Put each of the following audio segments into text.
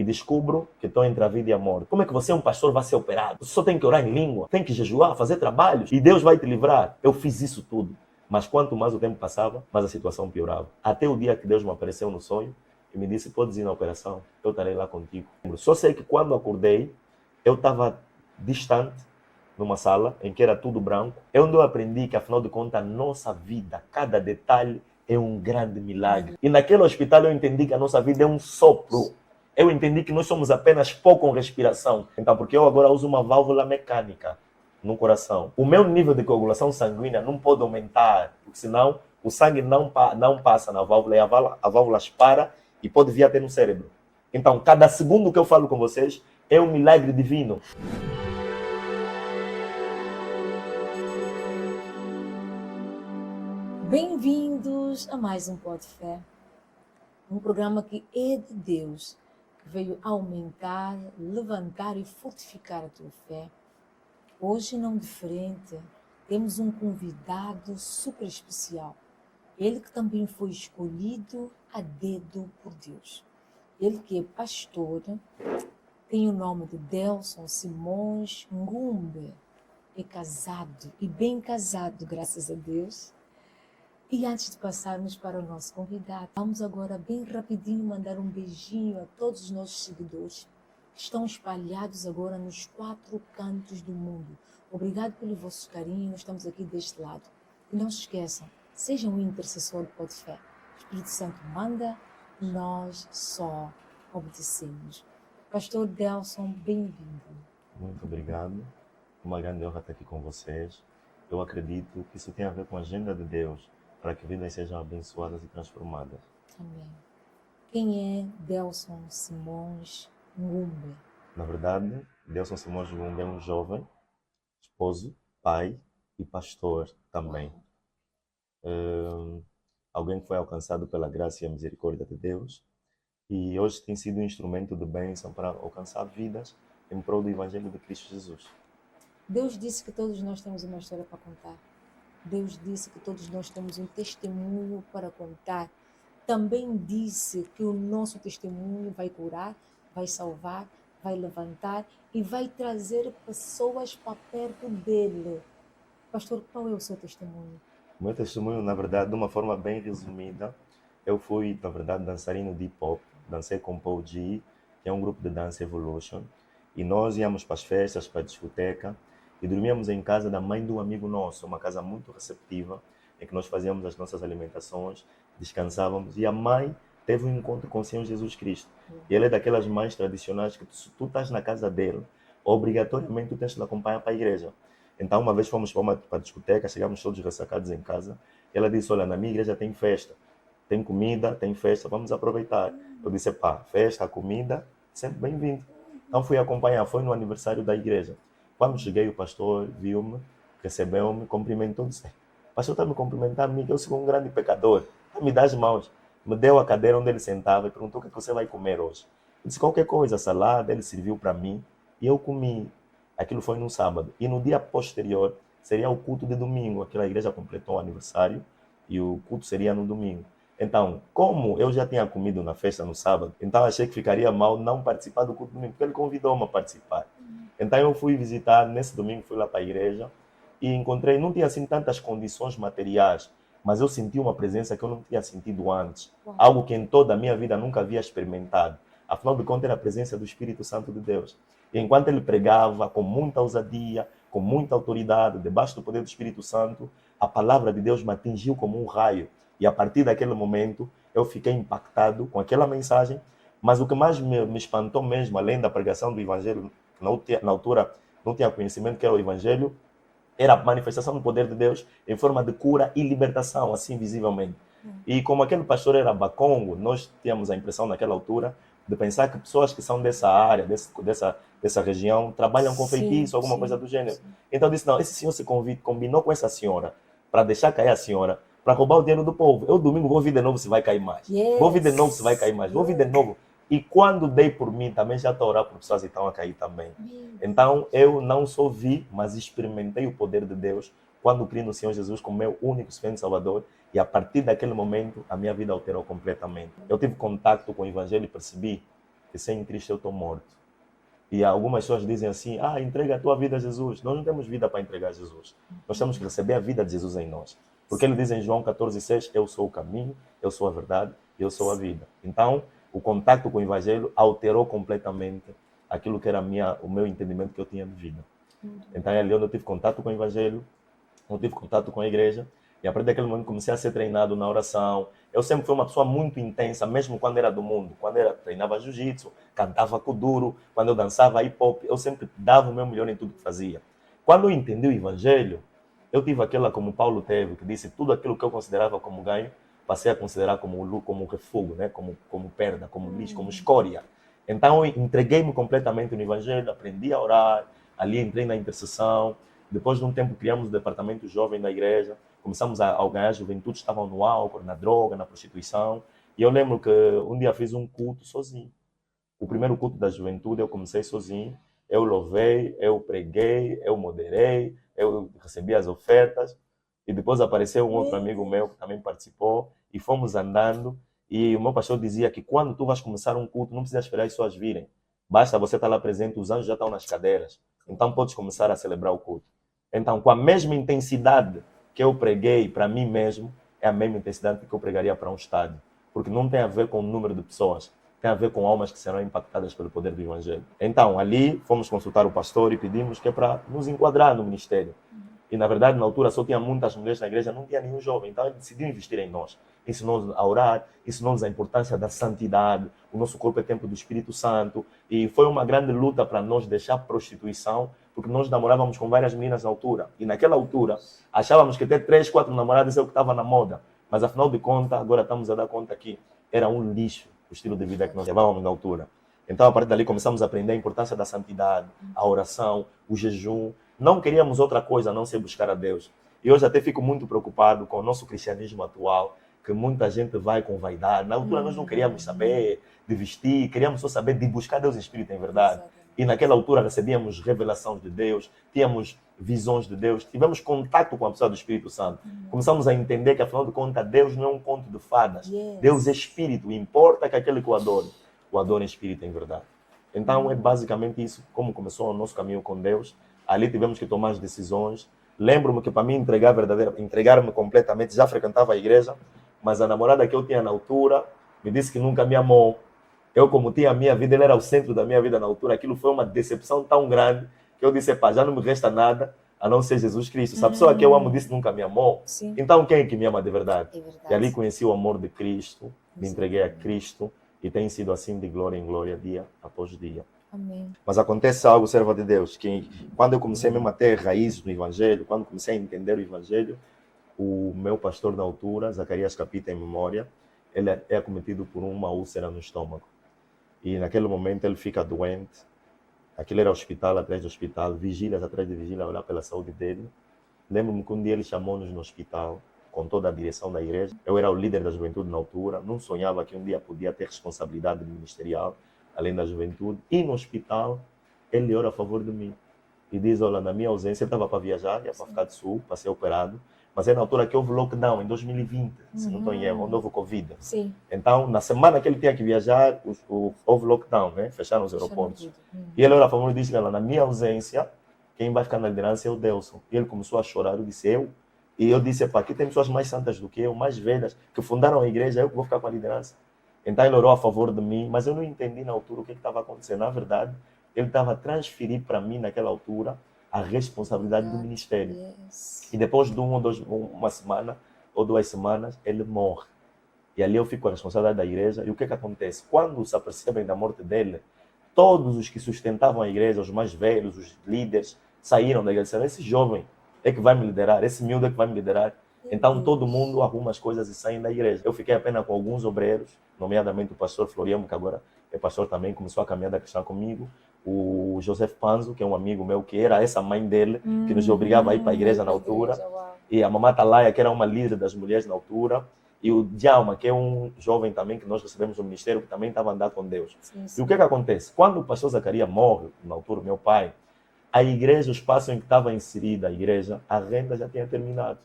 e descubro que estou entre a vida e a morte. Como é que você, um pastor, vai ser operado? Você só tem que orar em língua, tem que jejuar, fazer trabalhos e Deus vai te livrar. Eu fiz isso tudo. Mas quanto mais o tempo passava, mais a situação piorava. Até o dia que Deus me apareceu no sonho e me disse, podes ir na operação, eu estarei lá contigo. Só sei que quando acordei, eu estava distante, numa sala em que era tudo branco. É onde eu aprendi que, afinal de contas, a nossa vida, cada detalhe é um grande milagre. E naquele hospital eu entendi que a nossa vida é um sopro. Eu entendi que nós somos apenas pó com respiração. Então, porque eu agora uso uma válvula mecânica no coração. O meu nível de coagulação sanguínea não pode aumentar, porque senão o sangue não passa na válvula e a válvula para e pode vir até no cérebro. Então, cada segundo que eu falo com vocês é um milagre divino. Bem-vindos a mais um Pó de Fé, um programa que é de Deus, que veio aumentar, levantar e fortificar a tua fé. Hoje, não diferente, temos um convidado super especial. Ele que também foi escolhido a dedo por Deus. Ele que é pastor, tem o nome de Delson Simões Ngumbe, é casado e bem casado, graças a Deus. E antes de passarmos para o nosso convidado, vamos agora bem rapidinho mandar um beijinho a todos os nossos seguidores que estão espalhados agora nos 4 cantos do mundo. Obrigado pelo vosso carinho, estamos aqui deste lado. E não se esqueçam, sejam um intercessor do Pó de Fé. O Espírito Santo manda, nós só obedecemos. Pastor Delson, bem-vindo. Muito obrigado. Uma grande honra estar aqui com vocês. Eu acredito que isso tem a ver com a agenda de Deus, para que vidas sejam abençoadas e transformadas. Amém. Quem é Delson Simões Ngumbe? Na verdade, Delson Simões Ngumbe é um jovem, esposo, pai e pastor também. Alguém que foi alcançado pela graça e a misericórdia de Deus e hoje tem sido um instrumento de bênção para alcançar vidas em prol do Evangelho de Cristo Jesus. Deus disse que todos nós temos uma história para contar. Deus disse que todos nós temos um testemunho para contar. Também disse que o nosso testemunho vai curar, vai salvar, vai levantar e vai trazer pessoas para perto dele. Pastor, qual é o seu testemunho? O meu testemunho, na verdade, de uma forma bem resumida, eu fui, na verdade, dançarino de hip-hop. Dancei com Paul G, que é um grupo de Dance Evolution. E nós íamos para as festas, para a discoteca, e dormíamos em casa da mãe de um amigo nosso, uma casa muito receptiva, em que nós fazíamos as nossas alimentações, descansávamos, e a mãe teve um encontro com o Senhor Jesus Cristo. E ele é daquelas mães tradicionais que se tu estás na casa dele, obrigatoriamente tu tens de acompanhar para a igreja. Então, uma vez fomos para a discoteca, chegamos todos ressacados em casa, e ela disse, olha, na minha igreja tem festa, tem comida, tem festa, vamos aproveitar. Eu disse, pá, festa, comida, sempre bem-vindo. Então fui acompanhar, foi no aniversário da igreja. Quando cheguei, o pastor viu-me, recebeu-me, cumprimentou, disse, o pastor está me cumprimentando a mim, que eu sou um grande pecador, me dá as mãos. Me deu a cadeira onde ele sentava e perguntou o que você vai comer hoje. Eu disse, qualquer coisa, salada, ele serviu para mim e eu comi. Aquilo foi no sábado. E no dia posterior, seria o culto de domingo. Aquela igreja completou o aniversário e o culto seria no domingo. Então, como eu já tinha comido na festa no sábado, então achei que ficaria mal não participar do culto do domingo, porque ele convidou-me a participar. Então eu fui visitar, nesse domingo fui lá para a igreja e encontrei, não tinha assim tantas condições materiais, mas eu senti uma presença que eu não tinha sentido antes. Algo que em toda a minha vida nunca havia experimentado. Afinal de contas, era a presença do Espírito Santo de Deus. E enquanto ele pregava com muita ousadia, com muita autoridade, debaixo do poder do Espírito Santo, a palavra de Deus me atingiu como um raio. E a partir daquele momento, eu fiquei impactado com aquela mensagem. Mas o que mais me espantou mesmo, além da pregação do Evangelho, na altura não tinha conhecimento que era o Evangelho, era a manifestação do poder de Deus em forma de cura e libertação, assim visivelmente. E como aquele pastor era bacongo, nós tínhamos a impressão naquela altura de pensar que pessoas que são dessa área, dessa região, trabalham com feitiço, alguma coisa do gênero. Então eu disse, não, esse senhor se combinou com essa senhora para deixar cair a senhora, para roubar o dinheiro do povo. Eu domingo vou vir de novo se vai cair mais. Vou vir de novo se vai cair mais. Vou vir de novo. E quando dei por mim, também já estou a orar por pessoas que estão a cair também. Então, eu não só vi, mas experimentei o poder de Deus quando criei no Senhor Jesus como meu único Senhor e Salvador. E a partir daquele momento, a minha vida alterou completamente. Eu tive contato com o Evangelho e percebi que sem Cristo eu estou morto. E algumas pessoas dizem assim, entrega a tua vida a Jesus. Nós não temos vida para entregar a Jesus. Nós temos que receber a vida de Jesus em nós. Porque ele diz em João 14,6, eu sou o caminho, eu sou a verdade, eu sou a vida. Então, o contato com o Evangelho alterou completamente aquilo que era o meu entendimento que eu tinha de vida. Então, ali onde eu tive contato com o Evangelho, eu tive contato com a igreja, e a partir daquele momento comecei a ser treinado na oração. Eu sempre fui uma pessoa muito intensa, mesmo quando era do mundo. Quando treinava jiu-jitsu, cantava kuduro, quando eu dançava hip-hop, eu sempre dava o meu melhor em tudo que fazia. Quando eu entendi o Evangelho, eu tive aquela como Paulo teve, que disse, tudo aquilo que eu considerava como ganho, passei a considerar como refúgio, né? como perda, como lixo, como escória. Então eu entreguei-me completamente no Evangelho, aprendi a orar, ali entrei na intercessão. Depois de um tempo criamos o departamento jovem da igreja, começamos a ganhar juventude, estavam no álcool, na droga, na prostituição. E eu lembro que um dia fiz um culto sozinho. O primeiro culto da juventude eu comecei sozinho. Eu louvei, eu preguei, eu moderei, eu recebi as ofertas. E depois apareceu um outro amigo meu que também participou. E fomos andando. E o meu pastor dizia que quando tu vais começar um culto, não precisa esperar as pessoas virem. Basta você estar lá presente, os anjos já estão nas cadeiras. Então podes começar a celebrar o culto. Então, com a mesma intensidade que eu preguei para mim mesmo, é a mesma intensidade que eu pregaria para um estádio. Porque não tem a ver com o número de pessoas, tem a ver com almas que serão impactadas pelo poder do Evangelho. Então, ali, fomos consultar o pastor e pedimos que é para nos enquadrar no ministério. E, na verdade, na altura só tinha muitas mulheres na igreja, não tinha nenhum jovem. Então, ele decidiu investir em nós. Ensinou-nos a orar, ensinou-nos a importância da santidade. O nosso corpo é templo do Espírito Santo. E foi uma grande luta para nós deixar a prostituição, porque nós namorávamos com várias meninas na altura. E naquela altura, achávamos que ter 3, 4 namoradas é o que estava na moda. Mas, afinal de contas, agora estamos a dar conta que era um lixo o estilo de vida que nós levávamos na altura. Então, a partir dali, começamos a aprender a importância da santidade, a oração, o jejum. Não queríamos outra coisa a não ser buscar a Deus. E hoje até fico muito preocupado com o nosso cristianismo atual, que muita gente vai com vaidade. Na altura nós não queríamos saber de vestir, queríamos só saber de buscar Deus em espírito em verdade. Exatamente. E naquela altura recebíamos revelações de Deus, tínhamos visões de Deus, tivemos contato com a pessoa do Espírito Santo. Começamos a entender que, afinal de contas, Deus não é um conto de fadas. Deus é espírito, importa que aquele que o adore em espírito em verdade. Então é basicamente isso, como começou o nosso caminho com Deus. Ali tivemos que tomar as decisões. Lembro-me que para mim entregar-me completamente, já frequentava a igreja, mas a namorada que eu tinha na altura me disse que nunca me amou. Eu, como tinha a minha vida, ele era o centro da minha vida na altura. Aquilo foi uma decepção tão grande que eu disse, já não me resta nada a não ser Jesus Cristo. Se a pessoa que eu amo disse nunca me amou, sim, então quem é que me ama de verdade? É verdade. E ali conheci o amor de Cristo, me entreguei a Cristo e tem sido assim de glória em glória, dia após dia. Amém. Mas acontece algo, serva de Deus, que quando eu comecei mesmo a ter raízes no Evangelho, quando comecei a entender o Evangelho, o meu pastor da altura, Zacarias Capita em memória, ele é acometido por uma úlcera no estômago. E naquele momento ele fica doente. Aquilo era hospital atrás de hospital, vigílias atrás de vigília, olhar pela saúde dele. Lembro-me que um dia ele chamou-nos no hospital, com toda a direção da igreja. Eu era o líder da juventude na altura, não sonhava que um dia podia ter responsabilidade ministerial, além da juventude. E no hospital, ele ora a favor de mim. E diz, olha, na minha ausência, ele estava para viajar, ia para ficar de sul, para ser operado. Mas é na altura que houve lockdown, em 2020, se não estou em erro, onde houve Covid. Sim. Então, na semana que ele tinha que viajar, houve lockdown, né? Fecharam os aeroportos. E ele ora a favor e disse, na minha ausência, quem vai ficar na liderança é o Delson. E ele começou a chorar, eu disse, eu? E eu disse, aqui tem pessoas mais santas do que eu, mais velhas, que fundaram a igreja, eu que vou ficar com a liderança. Então ele orou a favor de mim, mas eu não entendi na altura o que estava acontecendo. Na verdade, ele estava a transferir para mim, naquela altura, a responsabilidade do ministério. Yes. E depois de uma semana ou 2 semanas, ele morre. E ali eu fico com a responsabilidade da igreja. E o que acontece? Quando se apercebem da morte dele, todos os que sustentavam a igreja, os mais velhos, os líderes, saíram da igreja e disseram, esse jovem é que vai me liderar, esse miúdo é que vai me liderar. Então todo mundo arruma as coisas e sai da igreja. Eu fiquei apenas com alguns obreiros, nomeadamente o pastor Floriano, que agora é pastor também, começou a caminhada cristã comigo. O José Panzo, que é um amigo meu, que era essa mãe dele, que nos obrigava a ir para a igreja na altura. E a mamãe Talaia, que era uma líder das mulheres na altura. E o Djalma, que é um jovem também que nós recebemos no ministério, que também estava andando com Deus. Sim, sim. E o que acontece? Quando o pastor Zacarias morre, na altura, meu pai, a igreja, o espaço em que estava inserida a igreja, a renda já tinha terminado.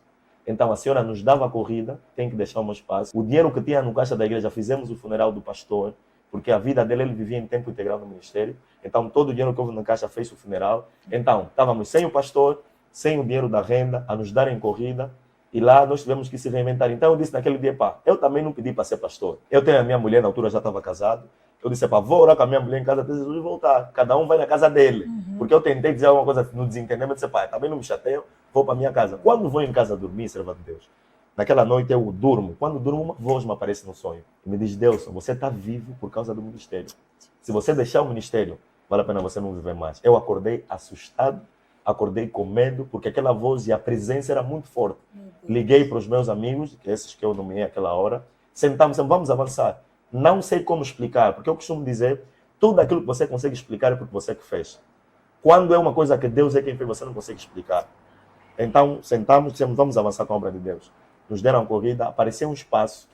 Então a senhora nos dava a corrida, tem que deixar um espaço. O dinheiro que tinha no caixa da igreja, fizemos o funeral do pastor, porque a vida dele, ele vivia em tempo integral no ministério. Então, todo o dinheiro que houve na caixa fez o funeral. Então, estávamos sem o pastor, sem o dinheiro da renda, a nos darem corrida, e lá nós tivemos que se reinventar. Então, eu disse naquele dia, pá, eu também não pedi para ser pastor. Eu tenho a minha mulher, na altura já estava casado. Eu disse, pá, vou orar com a minha mulher em casa até Jesus voltar. Cada um vai na casa dele. Porque eu tentei dizer alguma coisa no desentendimento, eu disse, pá, também não me chateio, vou para a minha casa. Quando vou em casa dormir, serva de Deus, naquela noite eu durmo. Quando durmo, uma voz me aparece no sonho e me diz, Deus, você está vivo por causa do ministério. Se você deixar o ministério, vale a pena você não viver mais. Eu acordei assustado, acordei com medo, porque aquela voz e a presença era muito forte. Liguei para os meus amigos, esses que eu nomeei aquela hora, sentamos, vamos avançar. Não sei como explicar, porque eu costumo dizer, tudo aquilo que você consegue explicar é porque você que fez. Quando é uma coisa que Deus é quem fez, você não consegue explicar. Então, sentamos e dissemos, vamos avançar com a obra de Deus. Nos deram corrida, apareceu um espaço.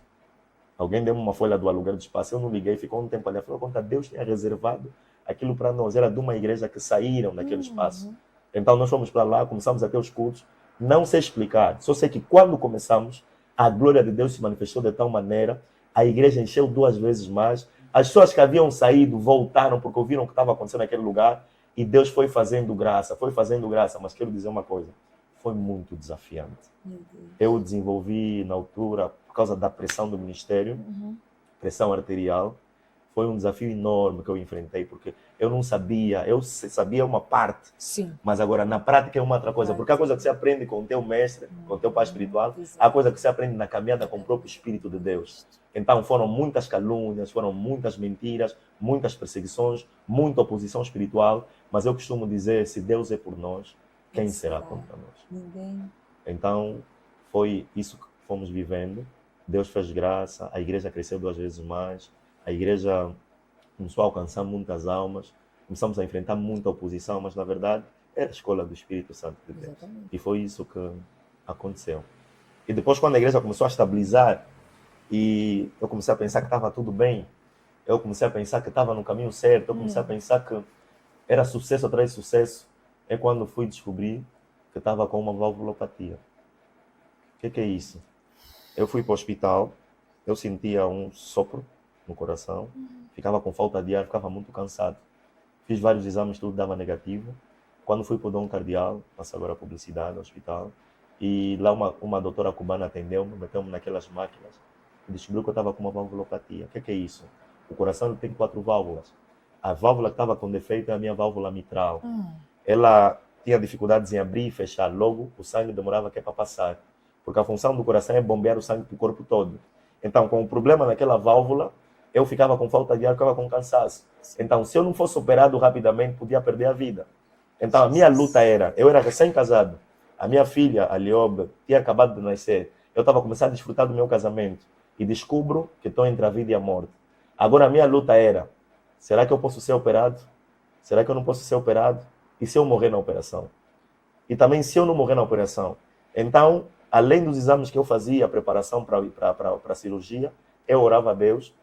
Alguém deu uma folha do aluguel do espaço, eu não liguei, ficou um tempo ali. Afinal, conta, Deus tinha reservado aquilo para nós. Era de uma igreja que saíram daquele espaço. Então, nós fomos para lá, começamos a ter os cultos. Não sei explicar, só sei que quando começamos, a glória de Deus se manifestou de tal maneira, a igreja encheu 2 vezes mais. As pessoas que haviam saído voltaram porque ouviram o que estava acontecendo naquele lugar e Deus foi fazendo graça. Mas quero dizer uma coisa, foi muito desafiante. Eu desenvolvi na altura, por causa da pressão do ministério, pressão arterial, foi um desafio enorme que eu enfrentei, porque eu não sabia, eu sabia uma parte, Sim. mas agora na prática é uma outra coisa, porque a coisa que você aprende com o teu mestre, com o teu pai espiritual, a coisa que você aprende na caminhada com o próprio Espírito de Deus. Então foram muitas calúnias, foram muitas mentiras, muitas perseguições, muita oposição espiritual, mas eu costumo dizer, se Deus é por nós, quem será contra nós? Ninguém. Então foi isso que fomos vivendo, Deus fez graça, a igreja cresceu 2 vezes mais, a igreja começou a alcançar muitas almas, começamos a enfrentar muita oposição, mas na verdade era a escola do Espírito Santo de Deus. Exatamente. E foi isso que aconteceu. E depois, quando a igreja começou a estabilizar e eu comecei a pensar que estava tudo bem, eu comecei a pensar que estava no caminho certo, eu comecei a pensar que era sucesso atrás de sucesso, é quando fui descobrir que estava com uma valvulopatia. O que é isso? Eu fui para o hospital, eu sentia um sopro no coração, ficava com falta de ar, ficava muito cansado. Fiz vários exames, tudo dava negativo. Quando fui para o Dom Cardeal, passo agora a publicidade no hospital, e lá uma doutora cubana atendeu-me, meteu-me naquelas máquinas, e descobriu que eu estava com uma valvulopatia. O que é isso? O coração tem 4 válvulas. A válvula que estava com defeito é a minha válvula mitral. Ela tinha dificuldades em abrir e fechar, logo o sangue demorava que é para passar, porque a função do coração é bombear o sangue para o corpo todo. Então, com o problema naquela válvula, eu ficava com falta de ar, ficava com cansaço. Então, se eu não fosse operado rapidamente, podia perder a vida. Então, a minha luta era, eu era recém-casado, a minha filha, a Liobe, tinha acabado de nascer, eu estava começando a desfrutar do meu casamento e descubro que estou entre a vida e a morte. Agora, a minha luta era, será que eu posso ser operado? Será que eu não posso ser operado? E se eu morrer na operação? E também se eu não morrer na operação? Então, além dos exames que eu fazia, a preparação para a cirurgia, eu orava a Deus.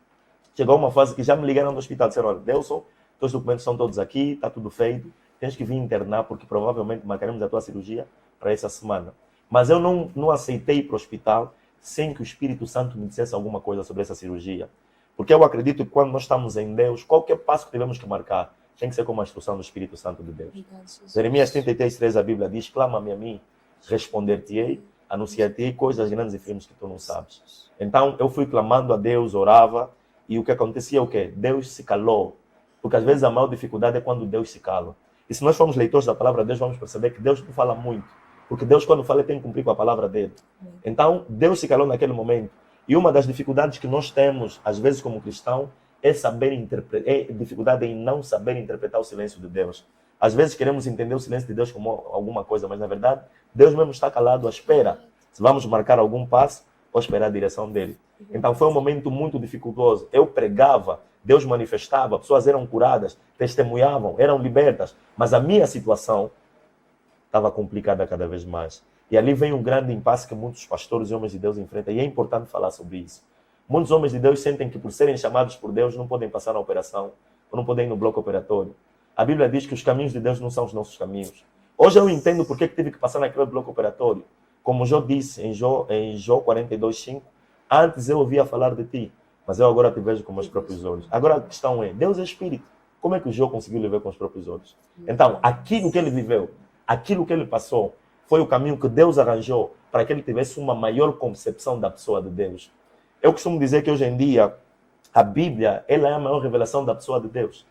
Chegou uma fase que já me ligaram do hospital, disseram, olha, Delson, teus documentos estão todos aqui, está tudo feito, tens que vir internar porque provavelmente marcaremos a tua cirurgia para essa semana. Mas eu não aceitei ir para o hospital sem que o Espírito Santo me dissesse alguma coisa sobre essa cirurgia. Porque eu acredito que quando nós estamos em Deus, qualquer passo que tivemos que marcar tem que ser com a instrução do Espírito Santo de Deus. Jeremias 33:3, a Bíblia diz, clama-me a mim, responder-te-ei, anunciar-te-ei coisas grandes e firmes que tu não sabes. Então eu fui clamando a Deus, orava, e o que acontecia é o quê? Deus se calou. Porque às vezes a maior dificuldade é quando Deus se cala. E se nós formos leitores da palavra de Deus, vamos perceber que Deus não fala muito. Porque Deus, quando fala, tem que cumprir com a palavra dele. Então, Deus se calou naquele momento. E uma das dificuldades que nós temos, às vezes como cristão, é dificuldade em não saber interpretar o silêncio de Deus. Às vezes queremos entender o silêncio de Deus como alguma coisa, mas na verdade, Deus mesmo está calado à espera. Se vamos marcar algum passo, ou esperar a direção dele. Então foi um momento muito dificultoso. Eu pregava, Deus manifestava, pessoas eram curadas, testemunhavam, eram libertas, mas a minha situação estava complicada cada vez mais. E ali vem um grande impasse que muitos pastores e homens de Deus enfrentam, e é importante falar sobre isso. Muitos homens de Deus sentem que por serem chamados por Deus não podem passar na operação, ou não podem ir no bloco operatório. A Bíblia diz que os caminhos de Deus não são os nossos caminhos. Hoje eu entendo por que tive que passar naquele bloco operatório. Como Jó disse em Jó 42:5, antes eu ouvia falar de ti, mas eu agora te vejo com meus próprios olhos. Agora a questão é, Deus é espírito. Como é que o Jó conseguiu lhe ver com os próprios olhos? Então, aquilo que ele viveu, aquilo que ele passou, foi o caminho que Deus arranjou para que ele tivesse uma maior concepção da pessoa de Deus. Eu costumo dizer que hoje em dia, a Bíblia, ela é a maior revelação da pessoa de Deus.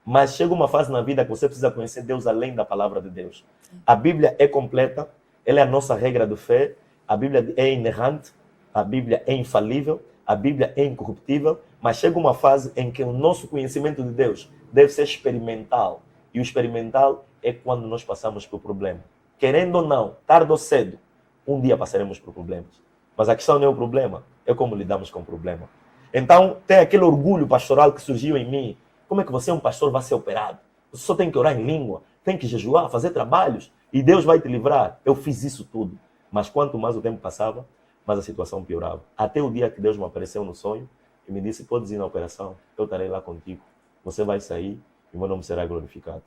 Mas chega uma fase na vida que você precisa conhecer Deus além da palavra de Deus. A Bíblia é completa, ela é a nossa regra de fé, a Bíblia é inerrante, a Bíblia é infalível, a Bíblia é incorruptível, mas chega uma fase em que o nosso conhecimento de Deus deve ser experimental. E o experimental é quando nós passamos por problema. Querendo ou não, tarde ou cedo, um dia passaremos por problemas. Mas a questão não é o problema, é como lidamos com o problema. Então, tem aquele orgulho pastoral que surgiu em mim. Como é que você, um pastor, vai ser operado? Você só tem que orar em língua, tem que jejuar, fazer trabalhos, e Deus vai te livrar. Eu fiz isso tudo. Mas quanto mais o tempo passava, mais a situação piorava. Até o dia que Deus me apareceu no sonho e me disse, podes ir na operação, eu estarei lá contigo. Você vai sair e o meu nome será glorificado.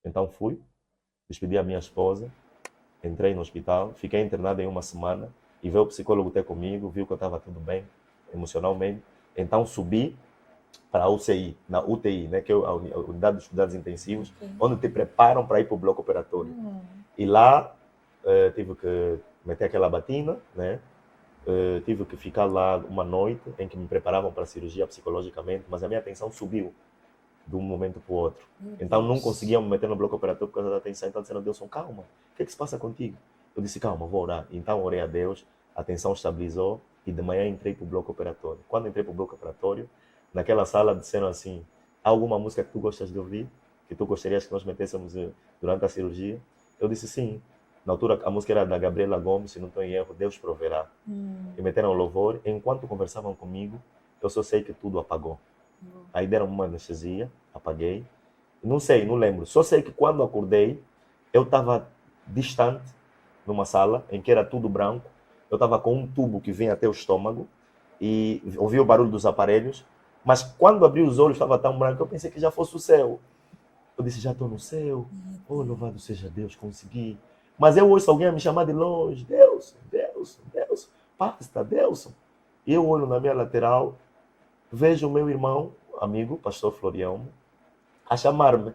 Então fui, despedi a minha esposa, entrei no hospital, fiquei internado em uma semana e veio o psicólogo ter comigo, viu que eu estava tudo bem, emocionalmente. Então subi para a UCI, na UTI, né, que é a Unidade dos Cuidados Intensivos, onde te preparam para ir para o bloco operatório. E lá tive que meter aquela batina, né? Tive que ficar lá uma noite em que me preparavam para a cirurgia psicologicamente, mas a minha atenção subiu de um momento para o outro. Então não conseguia me meter no bloco operatório por causa da atenção. Então disseram, Deus, calma, o que é que se passa contigo? Eu disse, calma, vou orar. Então orei a Deus, a atenção estabilizou e de manhã entrei para o bloco operatório. Quando entrei para o bloco operatório, naquela sala disseram assim, há alguma música que tu gostas de ouvir? Que tu gostarias que nós metêssemos durante a cirurgia? Eu disse sim. Na altura, a música era da Gabriela Gomes, se não estou em erro, Deus proverá. E meteram o louvor. Enquanto conversavam comigo, eu só sei que tudo apagou. Aí deram uma anestesia, apaguei. Não sei, não lembro. Só sei que quando acordei, eu estava distante, numa sala, em que era tudo branco. Eu estava com um tubo que vinha até o estômago e ouvi o barulho dos aparelhos. Mas quando abri os olhos, estava tão branco, eu pensei que já fosse o céu. Eu disse, já estou no céu. Oh, louvado seja Deus, consegui. Mas eu ouço alguém a me chamar de longe. Deus, Deus, Deus. Pasta, Deus. E eu olho na minha lateral, vejo o meu irmão, amigo, pastor Florião, a chamar-me.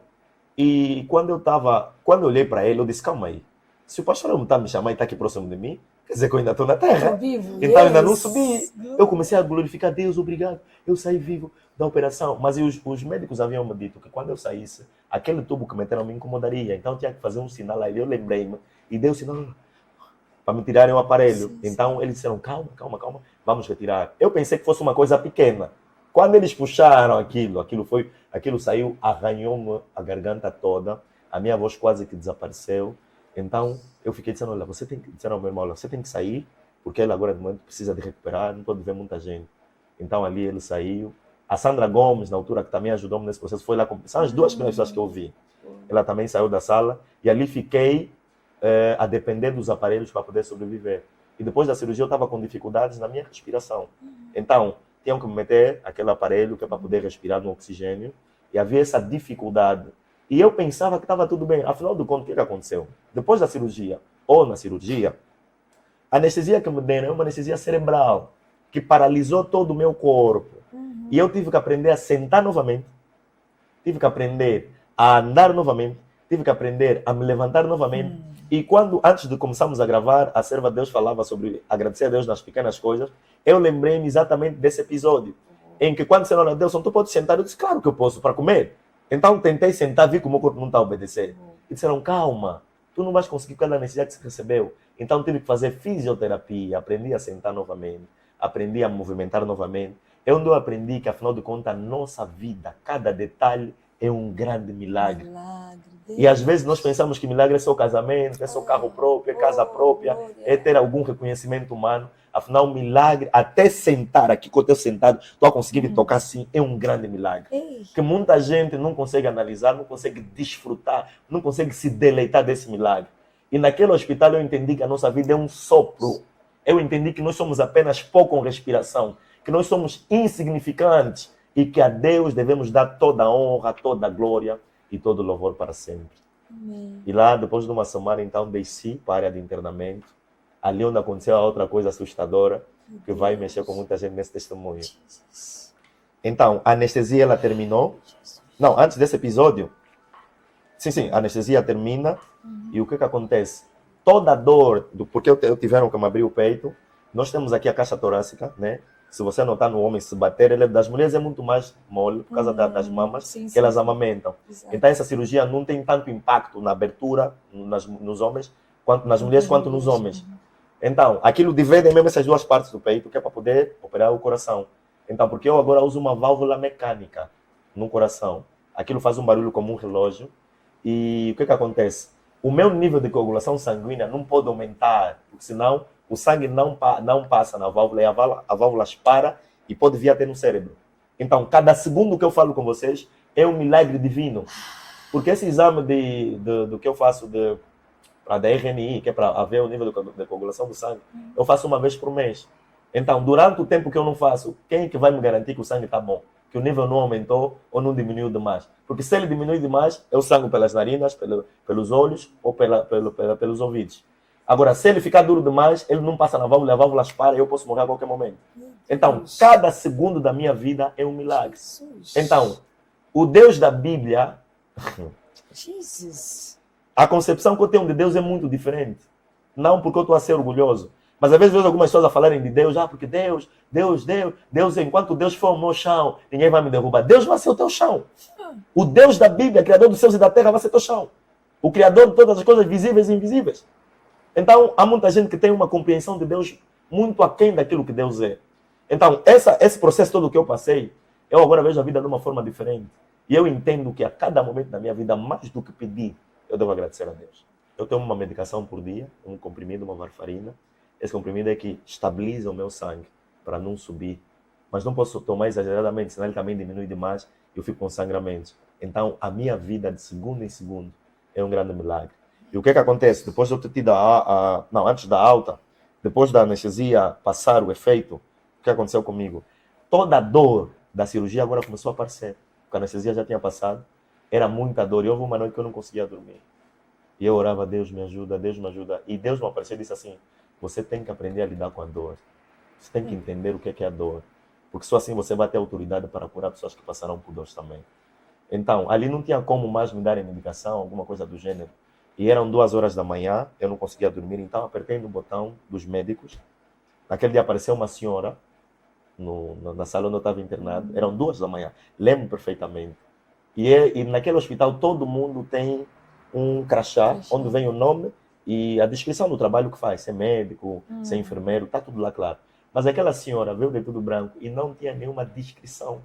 E quando eu olhei para ele, eu disse, calma aí. Se o pastor não está me chamando e está aqui próximo de mim, quer dizer que eu ainda estou na terra. Então ainda não subi. Eu comecei a glorificar Deus, obrigado. Eu saí vivo da operação. Mas os médicos haviam me dito que quando eu saísse, aquele tubo que meteram me incomodaria. Então eu tinha que fazer um sinal aí. Eu lembrei-me e dei o sinal para me tirarem o aparelho. Sim. Então eles disseram, calma, vamos retirar. Eu pensei que fosse uma coisa pequena. Quando eles puxaram aquilo saiu, arranhou-me a garganta toda. A minha voz quase que desapareceu. Então, eu fiquei dizendo, olha, disseram ao meu irmão, olha, você tem que sair, porque ele agora, de momento, precisa de recuperar, não pode ver muita gente. Então, ali ele saiu. A Sandra Gomes, na altura, que também ajudou-me nesse processo, foi lá, são as duas primeiras pessoas que eu vi. Ela também saiu da sala, e ali fiquei a depender dos aparelhos para poder sobreviver. E depois da cirurgia, eu estava com dificuldades na minha respiração. Então, tinham que me meter aquele aparelho que é para poder respirar no oxigênio, e havia essa dificuldade. E eu pensava que estava tudo bem. Afinal de contas, o que aconteceu? Depois da cirurgia, ou na cirurgia, a anestesia que me deram é uma anestesia cerebral, que paralisou todo o meu corpo. E eu tive que aprender a sentar novamente, tive que aprender a andar novamente, tive que aprender a me levantar novamente. E antes de começarmos a gravar, a serva de Deus falava sobre agradecer a Deus nas pequenas coisas. Eu lembrei-me exatamente desse episódio, em que quando disseram, olha, Deus, tu pode sentar? Eu disse, claro que eu posso, para comer. Então tentei sentar, vi que o meu corpo não está a obedecer. E disseram, calma, tu não vais conseguir cada necessidade que você recebeu. Então tive que fazer fisioterapia, aprendi a sentar novamente, aprendi a movimentar novamente. É onde eu aprendi que, afinal de contas, a nossa vida, cada detalhe é um grande milagre. E às vezes nós pensamos que milagre é só casamento, é só carro próprio, é casa própria, é ter algum reconhecimento humano. Afinal, milagre, até sentar aqui, quando eu estou sentado, estou a conseguir me tocar assim, é um grande milagre. Que muita gente não consegue analisar, não consegue desfrutar, não consegue se deleitar desse milagre. E naquele hospital eu entendi que a nossa vida é um sopro. Eu entendi que nós somos apenas pó com respiração, que nós somos insignificantes e que a Deus devemos dar toda a honra, toda a glória e todo o louvor para sempre. Amém. E lá, depois de uma semana, então, desci para a área de internamento. Ali onde aconteceu a outra coisa assustadora, que vai mexer com muita gente nesse testemunho. Jesus. Então, a anestesia ela terminou. Não, antes desse episódio, sim, a anestesia termina. E o que acontece? Toda a dor, porque eu tiveram que me abrir o peito, nós temos aqui a caixa torácica, né? Se você notar no homem se bater, ele, das mulheres é muito mais mole, por causa das mamas, Sim, que elas sim. amamentam. Exato. Então, essa cirurgia não tem tanto impacto na abertura nos homens, quanto nas mulheres, quanto nos homens. Então, aquilo divide mesmo essas duas partes do peito, que é para poder operar o coração. Então, porque eu agora uso uma válvula mecânica no coração. Aquilo faz um barulho como um relógio. E o que acontece? O meu nível de coagulação sanguínea não pode aumentar, porque senão o sangue não passa na válvula e a válvula para e pode vir até no cérebro. Então, cada segundo que eu falo com vocês é um milagre divino. Porque esse exame do que eu faço da RNI, que é para ver o nível de coagulação do sangue, eu faço uma vez por mês. Então, durante o tempo que eu não faço, quem é que vai me garantir que o sangue está bom? Que o nível não aumentou ou não diminuiu demais? Porque se ele diminui demais, eu sango pelas narinas, pelos olhos ou pelos ouvidos. Agora, se ele ficar duro demais, ele não passa na válvula, a válvula para e eu posso morrer a qualquer momento. Então, cada segundo da minha vida é um milagre. Então, o Deus da Bíblia, Jesus. a concepção que eu tenho de Deus é muito diferente. Não porque eu estou a ser orgulhoso. Mas às vezes vejo algumas pessoas a falarem de Deus, porque Deus, enquanto Deus for o meu chão, ninguém vai me derrubar. Deus vai ser o teu chão. O Deus da Bíblia, Criador dos céus e da terra, vai ser teu chão. O Criador de todas as coisas visíveis e invisíveis. Então, há muita gente que tem uma compreensão de Deus muito aquém daquilo que Deus é. Então, esse processo todo que eu passei, eu agora vejo a vida de uma forma diferente. E eu entendo que a cada momento da minha vida, mais do que pedir, eu devo agradecer a Deus. Eu tomo uma medicação por dia, um comprimido, uma varfarina. Esse comprimido é que estabiliza o meu sangue para não subir. Mas não posso tomar exageradamente, senão ele também diminui demais e eu fico com sangramentos. Então, a minha vida de segundo em segundo é um grande milagre. E o que acontece? Depois de eu ter tido antes da alta, depois da anestesia passar o efeito, o que aconteceu comigo? Toda a dor da cirurgia agora começou a aparecer. Porque a anestesia já tinha passado. Era muita dor. E houve uma noite que eu não conseguia dormir. E eu orava, Deus me ajuda, Deus me ajuda. E Deus me apareceu e disse assim, você tem que aprender a lidar com a dor. Você tem que entender o que é a dor. Porque só assim você vai ter autoridade para curar pessoas que passaram por dor também. Então, ali não tinha como mais me darem medicação, alguma coisa do gênero. E eram 2 horas da manhã, eu não conseguia dormir, então apertei no botão dos médicos. Naquele dia apareceu uma senhora na sala onde eu estava internado. Eram 2 da manhã, lembro perfeitamente. E naquele hospital todo mundo tem um crachá, onde vem o nome e a descrição do trabalho que faz. Se é médico, se é enfermeiro, está tudo lá claro. Mas aquela senhora veio de tudo branco e não tinha nenhuma descrição.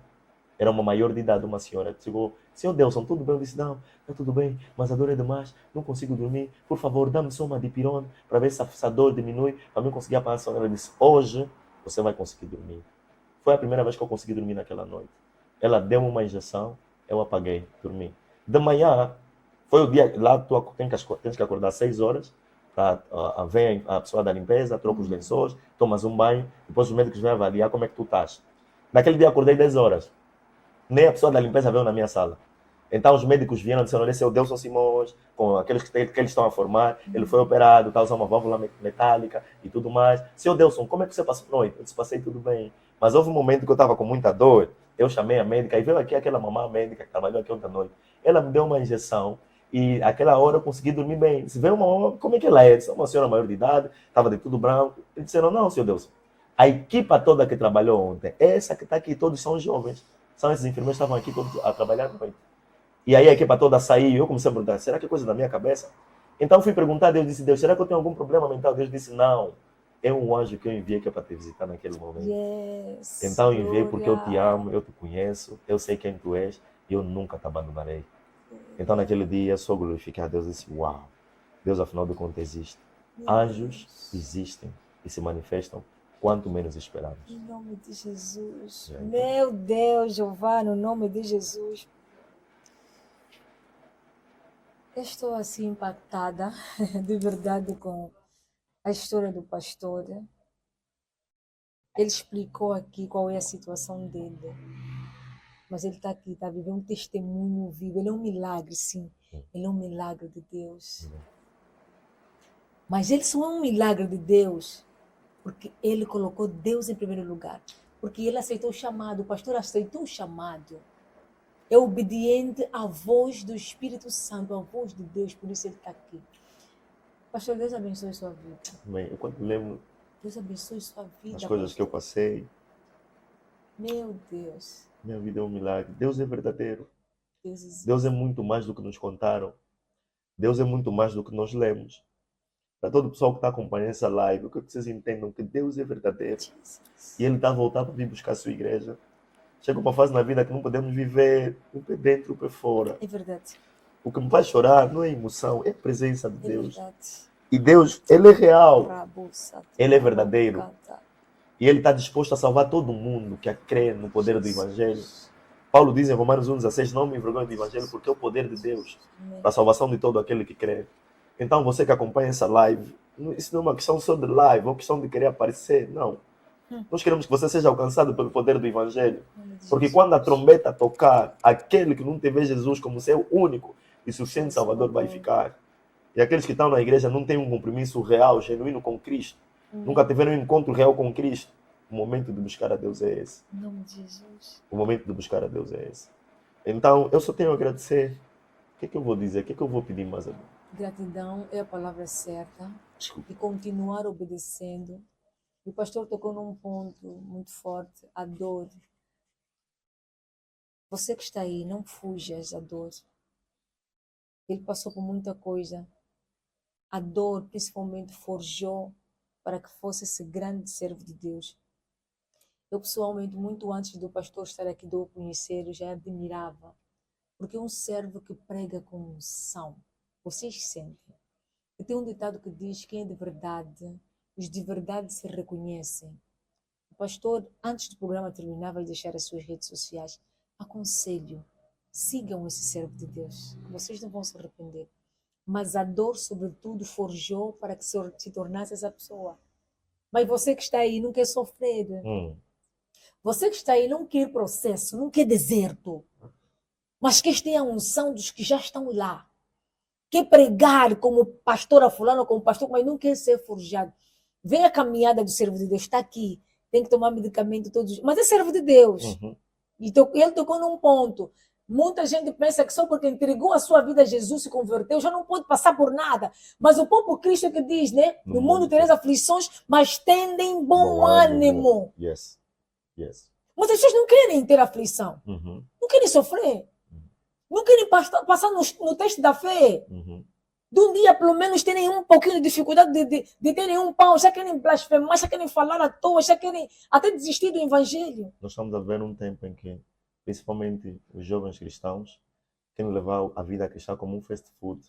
Era uma maior de idade, uma senhora que chegou, senhor Delson, tudo bem? Eu disse, não, está tudo bem, mas a dor é demais, não consigo dormir, por favor, dá-me só uma dipirona para ver se essa dor diminui, para mim conseguir apagar a sono. Ela disse, hoje você vai conseguir dormir. Foi a primeira vez que eu consegui dormir naquela noite. Ela deu uma injeção, eu apaguei, dormi. De manhã, foi o dia, lá tu tens que acordar às 6 horas, vem a pessoa da limpeza, troca os lençóis, tomas um banho, depois os médicos vêm avaliar como é que tu estás. Naquele dia acordei 10 horas. Nem a pessoa da limpeza veio na minha sala. Então os médicos vieram e disseram, esse é o Delson Simões, com aqueles que eles estão a formar, ele foi operado, está usando uma válvula metálica e tudo mais. Senhor Delson, como é que você passou a noite? Eu disse, passei tudo bem. Mas houve um momento que eu estava com muita dor, eu chamei a médica e veio aqui aquela mamã médica que trabalhou aqui ontem à noite. Ela me deu uma injeção e aquela hora eu consegui dormir bem. Disse, veio uma mamã, como é que ela é? Disse, uma senhora maior de idade, estava de tudo branco. Eles disseram, não, senhor Delson, a equipa toda que trabalhou ontem, essa que está aqui, todos são jovens. São esses enfermeiros que estavam aqui todos a trabalhar à noite. E aí a equipa toda saiu e eu comecei a perguntar, será que é coisa da minha cabeça? Então fui perguntar a Deus, disse, Deus, será que eu tenho algum problema mental? Deus disse, não, é um anjo que eu enviei que é para te visitar naquele momento. Yes, então eu enviei porque eu te amo, eu te conheço, eu sei quem tu és e eu nunca te abandonarei. Então naquele dia eu só glorifiquei a Deus e disse, uau, Deus afinal de contas existe. Anjos existem e se manifestam quanto menos esperamos. Em nome de Jesus. Meu Deus, Jeová, no nome de Jesus. Eu estou assim impactada, de verdade, com a história do pastor. Ele explicou aqui qual é a situação dele. Mas ele está aqui, está vivendo um testemunho vivo. Ele é um milagre, sim. Ele é um milagre de Deus. Mas ele só é um milagre de Deus Porque ele colocou Deus em primeiro lugar. Porque ele aceitou o chamado, o pastor aceitou o chamado. É obediente à voz do Espírito Santo, à voz de Deus, por isso ele está aqui. Pastor, Deus abençoe sua vida. Amém. Eu quando lembro Deus abençoe sua vida. das coisas que eu passei, Meu Deus. minha vida é um milagre. Deus é verdadeiro. Deus existe. Deus é muito mais do que nos contaram. Deus é muito mais do que nós lemos. Para todo o pessoal que está acompanhando essa live, eu quero que vocês entendam que Deus é verdadeiro. E Ele está a voltar para vir buscar a sua igreja. Chega uma fase na vida que não podemos viver um pé dentro, um pé fora. É verdade. O que me faz chorar não é emoção, é a presença de É Deus. verdade. E Deus, Ele é real. Ele é verdadeiro. E Ele está disposto a salvar todo mundo que crê no poder do Evangelho. Paulo diz em Romanos 1,16, não me envergonhe do Evangelho, porque é o poder de Deus para a salvação de todo aquele que crê. Então, você que acompanha essa live, isso não é uma questão só de live, ou questão de querer aparecer, não. Nós queremos que você seja alcançado pelo poder do Evangelho. Porque quando a trombeta tocar, aquele que não teve Jesus como seu único e suficiente Salvador vai ficar. E aqueles que estão na igreja não têm um compromisso real, genuíno com Cristo. Nunca tiveram um encontro real com Cristo. O momento de buscar a Deus é esse. Em nome de Jesus. O momento de buscar a Deus é esse. Então, eu só tenho a agradecer. O que eu vou dizer? O que eu vou pedir mais a Deus? Gratidão é a palavra certa. Desculpe. E continuar obedecendo. O pastor tocou num ponto muito forte, a dor. Você que está aí, não fujas da dor. Ele passou por muita coisa. A dor, principalmente, forjou para que fosse esse grande servo de Deus. Eu, pessoalmente, muito antes do pastor estar aqui, de eu conhecer, eu já admirava. Porque é um servo que prega com unção. Vocês sentem. E tem um ditado que diz: quem é de verdade, os de verdade se reconhecem. O pastor, antes do programa terminar, vai deixar as suas redes sociais. Aconselho, sigam esse servo de Deus, que vocês não vão se arrepender. Mas a dor, sobretudo, forjou para que se tornasse essa pessoa. Mas você que está aí não quer sofrer. Você que está aí não quer processo, não quer deserto. Mas quer ter a unção dos que já estão lá. Quer pregar como pastora fulano, como pastor, mas não quer ser forjado. Vem a caminhada do servo de Deus, está aqui. Tem que tomar medicamento todos os dias. Mas é servo de Deus. E ele tocou num ponto. Muita gente pensa que só porque entregou a sua vida a Jesus, se converteu, já não pode passar por nada. Mas o próprio Cristo é que diz, né? No mundo tereis aflições, mas tendem bom ânimo. Yes. Mas as pessoas não querem ter aflição. Não querem sofrer. Não querem passar no teste da fé. De um dia, pelo menos, terem um pouquinho de dificuldade de terem um pão, já querem blasfemar, já querem falar à toa, já querem até desistir do evangelho. Nós estamos a ver um tempo em que, principalmente os jovens cristãos, querem levar a vida cristã como um fast food.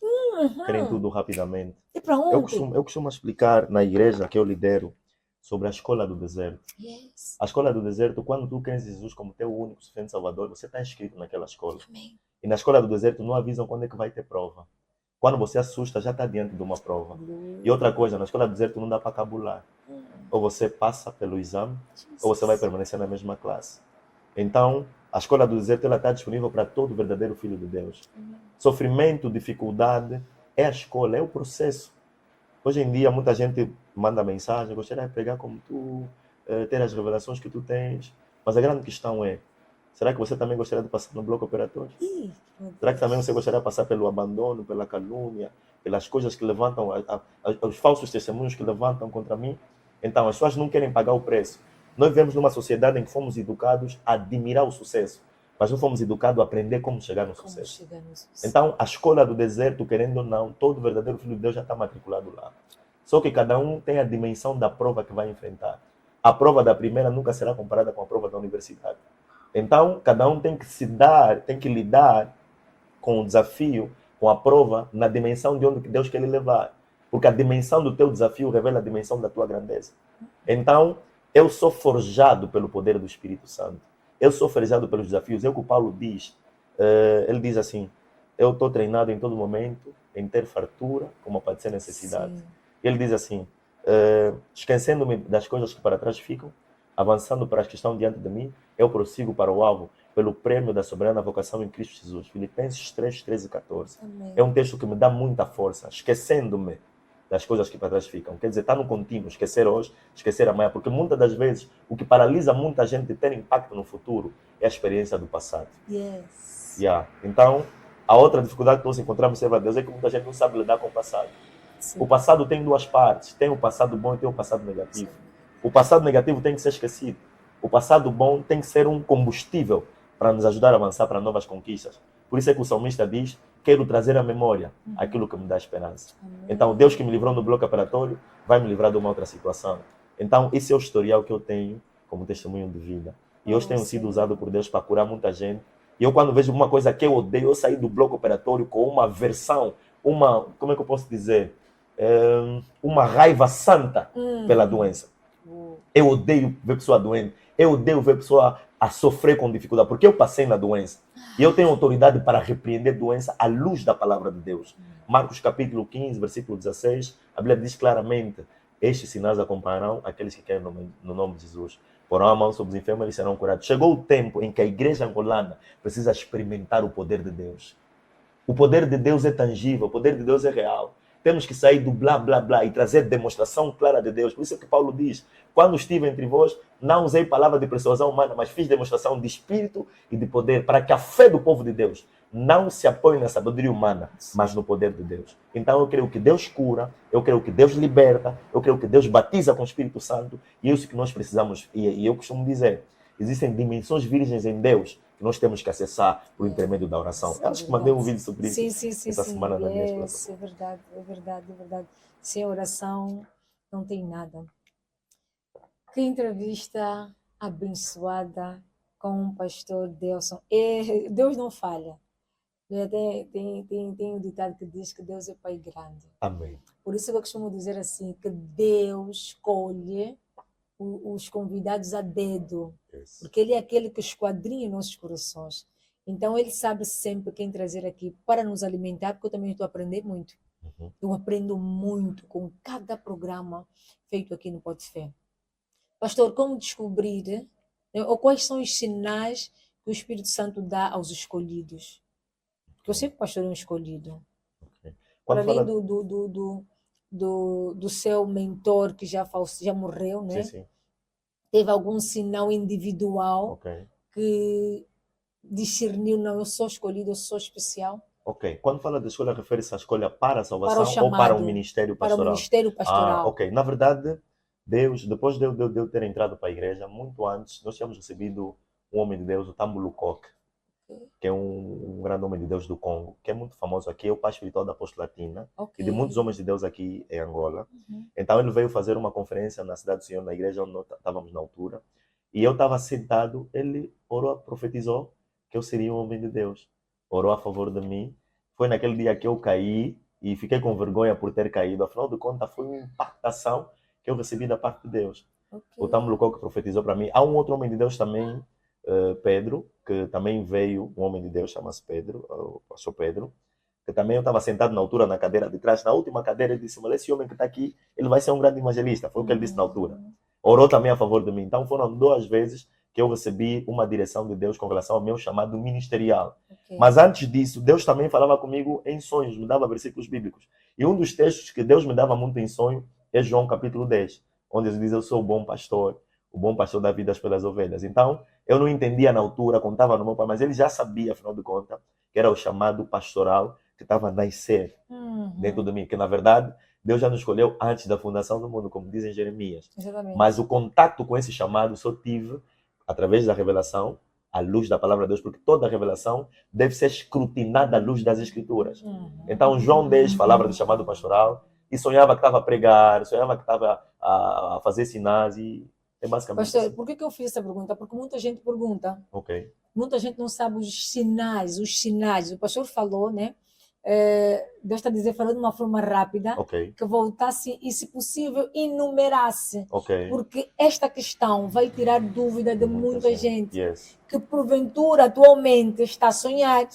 Querem tudo rapidamente. E para onde? Eu costumo explicar na igreja que eu lidero sobre a escola do deserto. Yes. A escola do deserto, quando tu queres Jesus como teu único suficiente Salvador, você está inscrito naquela escola. Amém. E na escola do deserto não avisam quando é que vai ter prova. Quando você assusta, já está diante de uma prova. E outra coisa, na escola do deserto não dá para cabular. Ou você passa pelo exame, ou você vai permanecer na mesma classe. Então, a escola do deserto está disponível para todo verdadeiro filho de Deus. Sofrimento, dificuldade, é a escola, é o processo. Hoje em dia, muita gente manda mensagem: gostaria de pegar como tu, ter as revelações que tu tens. Mas a grande questão é: será que você também gostaria de passar no bloco operatório? Será que também você gostaria de passar pelo abandono, pela calúnia, pelas coisas que levantam, os falsos testemunhos que levantam contra mim? Então, as pessoas não querem pagar o preço. Nós vivemos numa sociedade em que fomos educados a admirar o sucesso, mas não fomos educados a aprender como chegar no sucesso. Então, a escola do deserto, querendo ou não, todo verdadeiro filho de Deus já está matriculado lá. Só que cada um tem a dimensão da prova que vai enfrentar. A prova da primeira nunca será comparada com a prova da universidade. Então, cada um tem que lidar com o desafio, com a prova, na dimensão de onde Deus quer lhe levar. Porque a dimensão do teu desafio revela a dimensão da tua grandeza. Então, eu sou forjado pelo poder do Espírito Santo. Eu sou forjado pelos desafios. É o que o Paulo diz. Ele diz assim: eu estou treinado em todo momento em ter fartura, como a padecer necessidade. Sim. Ele diz assim: esquecendo-me das coisas que para trás ficam, avançando para as que estão diante de mim, eu prossigo para o alvo, pelo prêmio da soberana vocação em Cristo Jesus. Filipenses 3, 13 e 14. Amém. É um texto que me dá muita força. Esquecendo-me das coisas que para trás ficam. Quer dizer, está no contínuo, esquecer hoje, esquecer amanhã, porque muitas das vezes o que paralisa muita gente de ter impacto no futuro é a experiência do passado. Yes. Yeah. Então, a outra dificuldade que nós encontramos, servo a Deus, é que muita gente não sabe lidar com o passado. Sim. O passado tem duas partes, tem o passado bom e tem o passado negativo. O passado negativo tem que ser esquecido. O passado bom tem que ser um combustível para nos ajudar a avançar para novas conquistas. Por isso é que o salmista diz, quero trazer à memória aquilo que me dá esperança. Amém. Então, Deus que me livrou no bloco operatório, vai me livrar de uma outra situação. Então, esse é o historial que eu tenho como testemunho de vida. E hoje tenho sido usado por Deus para curar muita gente. E eu, quando vejo alguma coisa que eu odeio, eu saí do bloco operatório com uma aversão, como é que eu posso dizer? Uma raiva santa pela doença. Eu odeio ver pessoa doente. Eu odeio ver pessoa a sofrer com dificuldade, porque eu passei na doença. E eu tenho autoridade para repreender doença à luz da palavra de Deus. Marcos capítulo 15, versículo 16, a Bíblia diz claramente, estes sinais acompanharão aqueles que querem no nome de Jesus. Porão a mão sobre os enfermos, eles serão curados. Chegou o tempo em que a igreja angolana precisa experimentar o poder de Deus. O poder de Deus é tangível, o poder de Deus é real. Temos que sair do blá, blá, blá e trazer demonstração clara de Deus. Por isso é que Paulo diz, quando estive entre vós, não usei palavra de persuasão humana, mas fiz demonstração de espírito e de poder, para que a fé do povo de Deus não se apoie na sabedoria humana, mas no poder de Deus. Então eu creio que Deus cura, eu creio que Deus liberta, eu creio que Deus batiza com o Espírito Santo, e é isso que nós precisamos. E eu costumo dizer, existem dimensões virgens em Deus que nós temos que acessar por intermédio da oração. Acho que mandei um vídeo sobre isso essa semana na minha explanação. É verdade, é verdade, é verdade. Sem oração não tem nada. Que entrevista abençoada com o pastor Delson. Deus não falha. Tem um ditado que diz que Deus é Pai grande. Amém. Por isso eu costumo dizer assim, que Deus escolhe os convidados a dedo, porque Ele é aquele que esquadrinha nossos corações. Então Ele sabe sempre quem trazer aqui para nos alimentar, porque eu também estou aprendendo muito. Eu aprendo muito com cada programa feito aqui no Pode Fé. Pastor, como descobrir, ou quais são os sinais que o Espírito Santo dá aos escolhidos? Porque eu sei que o pastor é um escolhido. Para além do seu mentor que já morreu, né? Sim. Teve algum sinal individual que discerniu, não, eu sou escolhido, eu sou especial? Ok. Quando fala de escolha, refere-se à escolha para a salvação para o chamado, ou para o ministério pastoral? Para o ministério pastoral. Ok. Na verdade, Deus, depois de eu ter entrado para a igreja, muito antes, nós tínhamos recebido um homem de Deus, o Tambo Lukoke, que é um grande homem de Deus do Congo, que é muito famoso aqui, é o pai espiritual da Apostolatina, e de muitos homens de Deus aqui em Angola. Então ele veio fazer uma conferência na cidade do Senhor, na igreja onde nós estávamos na altura, e eu estava sentado, ele orou, profetizou que eu seria um homem de Deus, orou a favor de mim. Foi naquele dia que eu caí e fiquei com vergonha por ter caído, afinal de contas foi uma impactação que eu recebi da parte de Deus. O Tambo Lukoke profetizou para mim. Há um outro homem de Deus também, Pedro, que também veio, um homem de Deus, chama-se Pedro, o pastor Pedro, que também eu estava sentado na altura, na cadeira de trás, na última cadeira, ele disse, mas esse homem que está aqui, ele vai ser um grande evangelista, foi o que ele disse na altura. Orou também a favor de mim. Então foram 2 vezes que eu recebi uma direção de Deus com relação ao meu chamado ministerial. Mas antes disso, Deus também falava comigo em sonhos, me dava versículos bíblicos. E um dos textos que Deus me dava muito em sonho é João capítulo 10, onde ele diz, eu sou o bom pastor dá vidas pelas ovelhas. Então, eu não entendia na altura, contava no meu pai, mas ele já sabia, afinal de contas, que era o chamado pastoral que estava a nascer dentro de mim, que na verdade, Deus já nos escolheu antes da fundação do mundo, como diz em Jeremias. Exatamente. Mas o contato com esse chamado só tive através da revelação, à luz da palavra de Deus, porque toda revelação deve ser escrutinada à luz das Escrituras. Então, João 10 falava do chamado pastoral e sonhava que estava a pregar, sonhava que estava a fazer sinais e é basicamente Pastor, assim. por que eu fiz essa pergunta? Porque muita gente pergunta. Ok. Muita gente não sabe os sinais. O pastor falou, né? Deus está dizendo, falou de uma forma rápida, que voltasse e, se possível, enumerasse. Porque esta questão vai tirar dúvida de muita gente que, porventura, atualmente está a sonhar,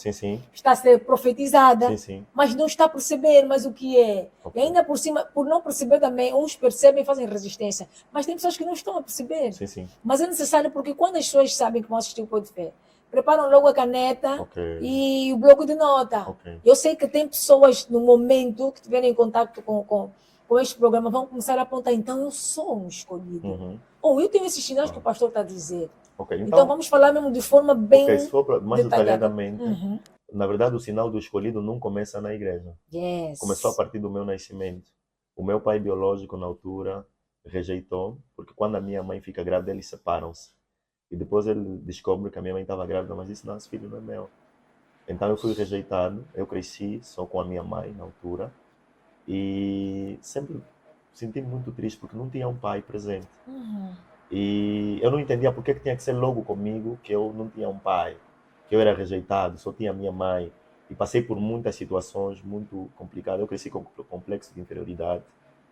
está a ser profetizada, mas não está a perceber mais o que é. E ainda por cima, por não perceber também, uns percebem e fazem resistência, mas tem pessoas que não estão a perceber. Mas é necessário, porque quando as pessoas sabem que vão assistir o Pode Fé, preparam logo a caneta e o bloco de nota. Eu sei que tem pessoas no momento que estiverem em contato com este programa, vão começar a apontar, então eu sou um escolhido. Ou eu tenho esses sinais que o pastor está a dizer. Ok, Então vamos falar mesmo de forma bem se for mais detalhada. detalhadamente, na verdade o sinal do escolhido não começa na igreja. Yes. Começou a partir do meu nascimento. O meu pai biológico, na altura, rejeitou, porque quando a minha mãe fica grávida, eles separam-se. E depois ele descobre que a minha mãe estava grávida, mas disse, não, esse filho não é meu. Então eu fui rejeitado, eu cresci só com a minha mãe, na altura, e sempre senti-me muito triste, porque não tinha um pai presente. E eu não entendia por que tinha que ser logo comigo, que eu não tinha um pai, que eu era rejeitado, só tinha minha mãe. E passei por muitas situações muito complicadas. Eu cresci com complexo de inferioridade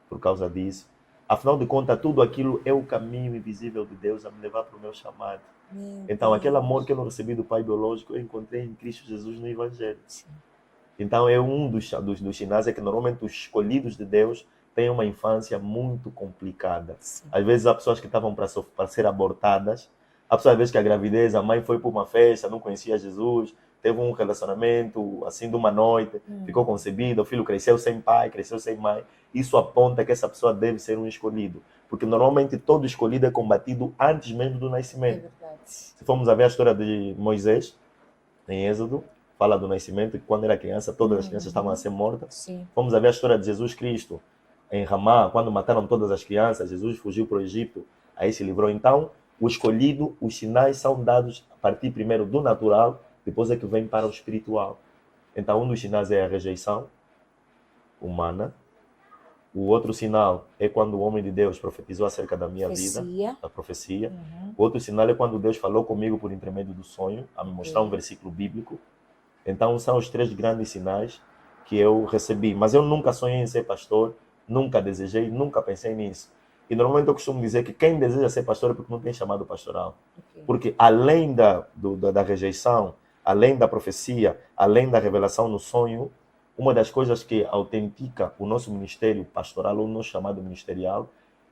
por causa disso. Afinal de contas, tudo aquilo é o caminho invisível de Deus a me levar para o meu chamado. Então, aquele amor que eu não recebi do pai biológico, eu encontrei em Cristo Jesus no Evangelho. Sim. Então, é um dos sinais, é que normalmente os escolhidos de Deus têm uma infância muito complicada. Sim. Às vezes, há pessoas que estavam para ser abortadas. Há pessoas, às vezes, que a gravidez, a mãe foi para uma festa, não conhecia Jesus, teve um relacionamento, assim, de uma noite, ficou concebida, o filho cresceu sem pai, cresceu sem mãe. Isso aponta que essa pessoa deve ser um escolhido. Porque, normalmente, todo escolhido é combatido antes mesmo do nascimento. É verdade. Se formos a ver a história de Moisés, em Êxodo, fala do nascimento, que quando era criança, todas as crianças estavam a ser mortas. Sim. Vamos a ver a história de Jesus Cristo, em Ramá, quando mataram todas as crianças, Jesus fugiu para o Egito, aí se livrou. Então, o escolhido, os sinais são dados a partir primeiro do natural, depois é que vem para o espiritual. Então, um dos sinais é a rejeição humana. O outro sinal é quando o homem de Deus profetizou acerca da minha vida, a profecia. O outro sinal é quando Deus falou comigo por intermédio do sonho, a me mostrar um versículo bíblico. Então, são os 3 grandes sinais que eu recebi. Mas eu nunca sonhei em ser pastor, nunca desejei, nunca pensei nisso. E normalmente eu costumo dizer que quem deseja ser pastor é porque não tem chamado pastoral. Porque além da rejeição, além da profecia, além da revelação no sonho, uma das coisas que autentica o nosso ministério pastoral, ou o nosso chamado ministerial,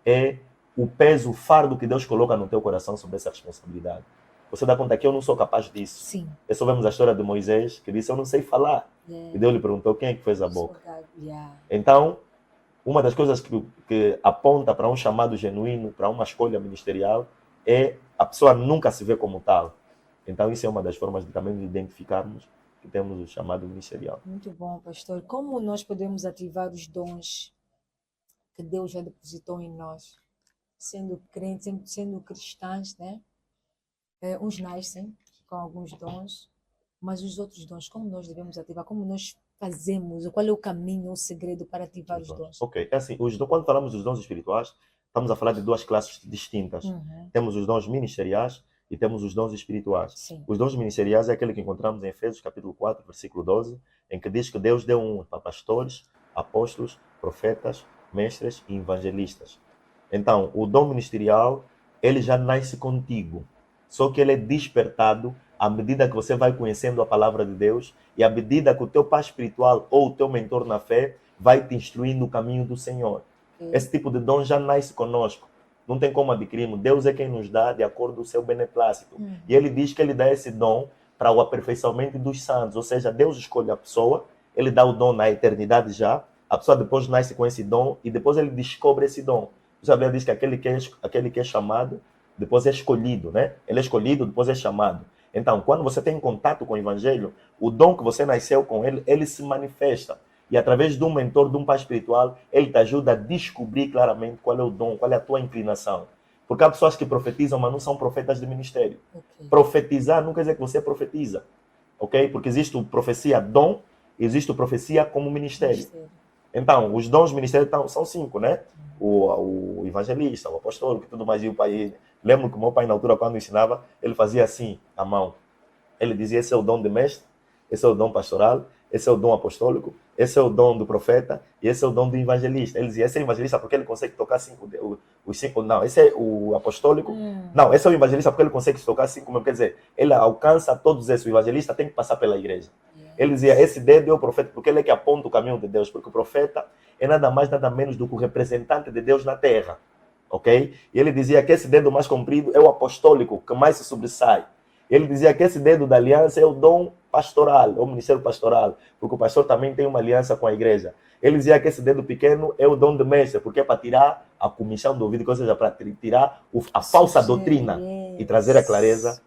é o peso, o fardo que Deus coloca no teu coração sobre essa responsabilidade. Você dá conta que eu não sou capaz disso. Sim. É só vemos a história de Moisés, que disse, eu não sei falar. E Deus lhe perguntou, quem é que fez a boca? Então, uma das coisas que aponta para um chamado genuíno, para uma escolha ministerial, é a pessoa nunca se vê como tal. Então, isso é uma das formas de também de identificarmos que temos o chamado ministerial. Muito bom, pastor. Como nós podemos ativar os dons que Deus já depositou em nós? Sendo crentes, sendo cristãos, né? Uns nascem com alguns dons, mas os outros dons, como nós devemos ativar? Como nós fazemos? Qual é o caminho, o segredo para ativar os dons? Ok, é assim, quando falamos dos dons espirituais, estamos a falar de 2 classes distintas. Temos os dons ministeriais e temos os dons espirituais. Sim. Os dons ministeriais é aquele que encontramos em Efésios capítulo 4, versículo 12, em que diz que Deus deu para pastores, apóstolos, profetas, mestres e evangelistas. Então, o dom ministerial, ele já nasce contigo, só que ele é despertado à medida que você vai conhecendo a palavra de Deus e à medida que o teu pai espiritual ou o teu mentor na fé vai te instruir no caminho do Senhor. Esse tipo de dom já nasce conosco. Não tem como adquirirmos. Deus é quem nos dá de acordo com o seu beneplácito. E ele diz que ele dá esse dom para o aperfeiçoamento dos santos. Ou seja, Deus escolhe a pessoa, ele dá o dom na eternidade já, a pessoa depois nasce com esse dom e depois ele descobre esse dom. A Bíblia diz que aquele que é chamado, depois é escolhido, né? Ele é escolhido, depois é chamado. Então, quando você tem contato com o Evangelho, o dom que você nasceu com ele, ele se manifesta. E através de um mentor, de um pai espiritual, ele te ajuda a descobrir claramente qual é o dom, qual é a tua inclinação. Porque há pessoas que profetizam, mas não são profetas de ministério. Profetizar não quer dizer que você profetiza. Ok? Porque existe o profecia dom, existe o profecia como ministério. Então, os dons ministérios são 5, né? O evangelista, o apostólico e tudo mais. E o pai, lembro que o meu pai, na altura, quando ensinava, ele fazia assim, a mão. Ele dizia, esse é o dom de mestre, esse é o dom pastoral, esse é o dom apostólico, esse é o dom do profeta e esse é o dom do evangelista. Ele dizia, esse é o evangelista porque ele consegue tocar os 5. Não, esse é o apostólico. Não, esse é o evangelista porque ele consegue tocar 5 mesmo. Quer dizer, ele alcança todos esses. O evangelista tem que passar pela igreja. Ele dizia, esse dedo é o profeta porque ele é que aponta o caminho de Deus. Porque o profeta é nada mais, nada menos do que o representante de Deus na terra. Ok? E ele dizia que esse dedo mais comprido é o apostólico, que mais se sobressai. Ele dizia que esse dedo da aliança é o dom pastoral, ou ministério pastoral, porque o pastor também tem uma aliança com a igreja. Ele dizia que esse dedo pequeno é o dom de mestre, porque é para tirar a comissão do ouvido, ou seja, para tirar a falsa doutrina e trazer a clareza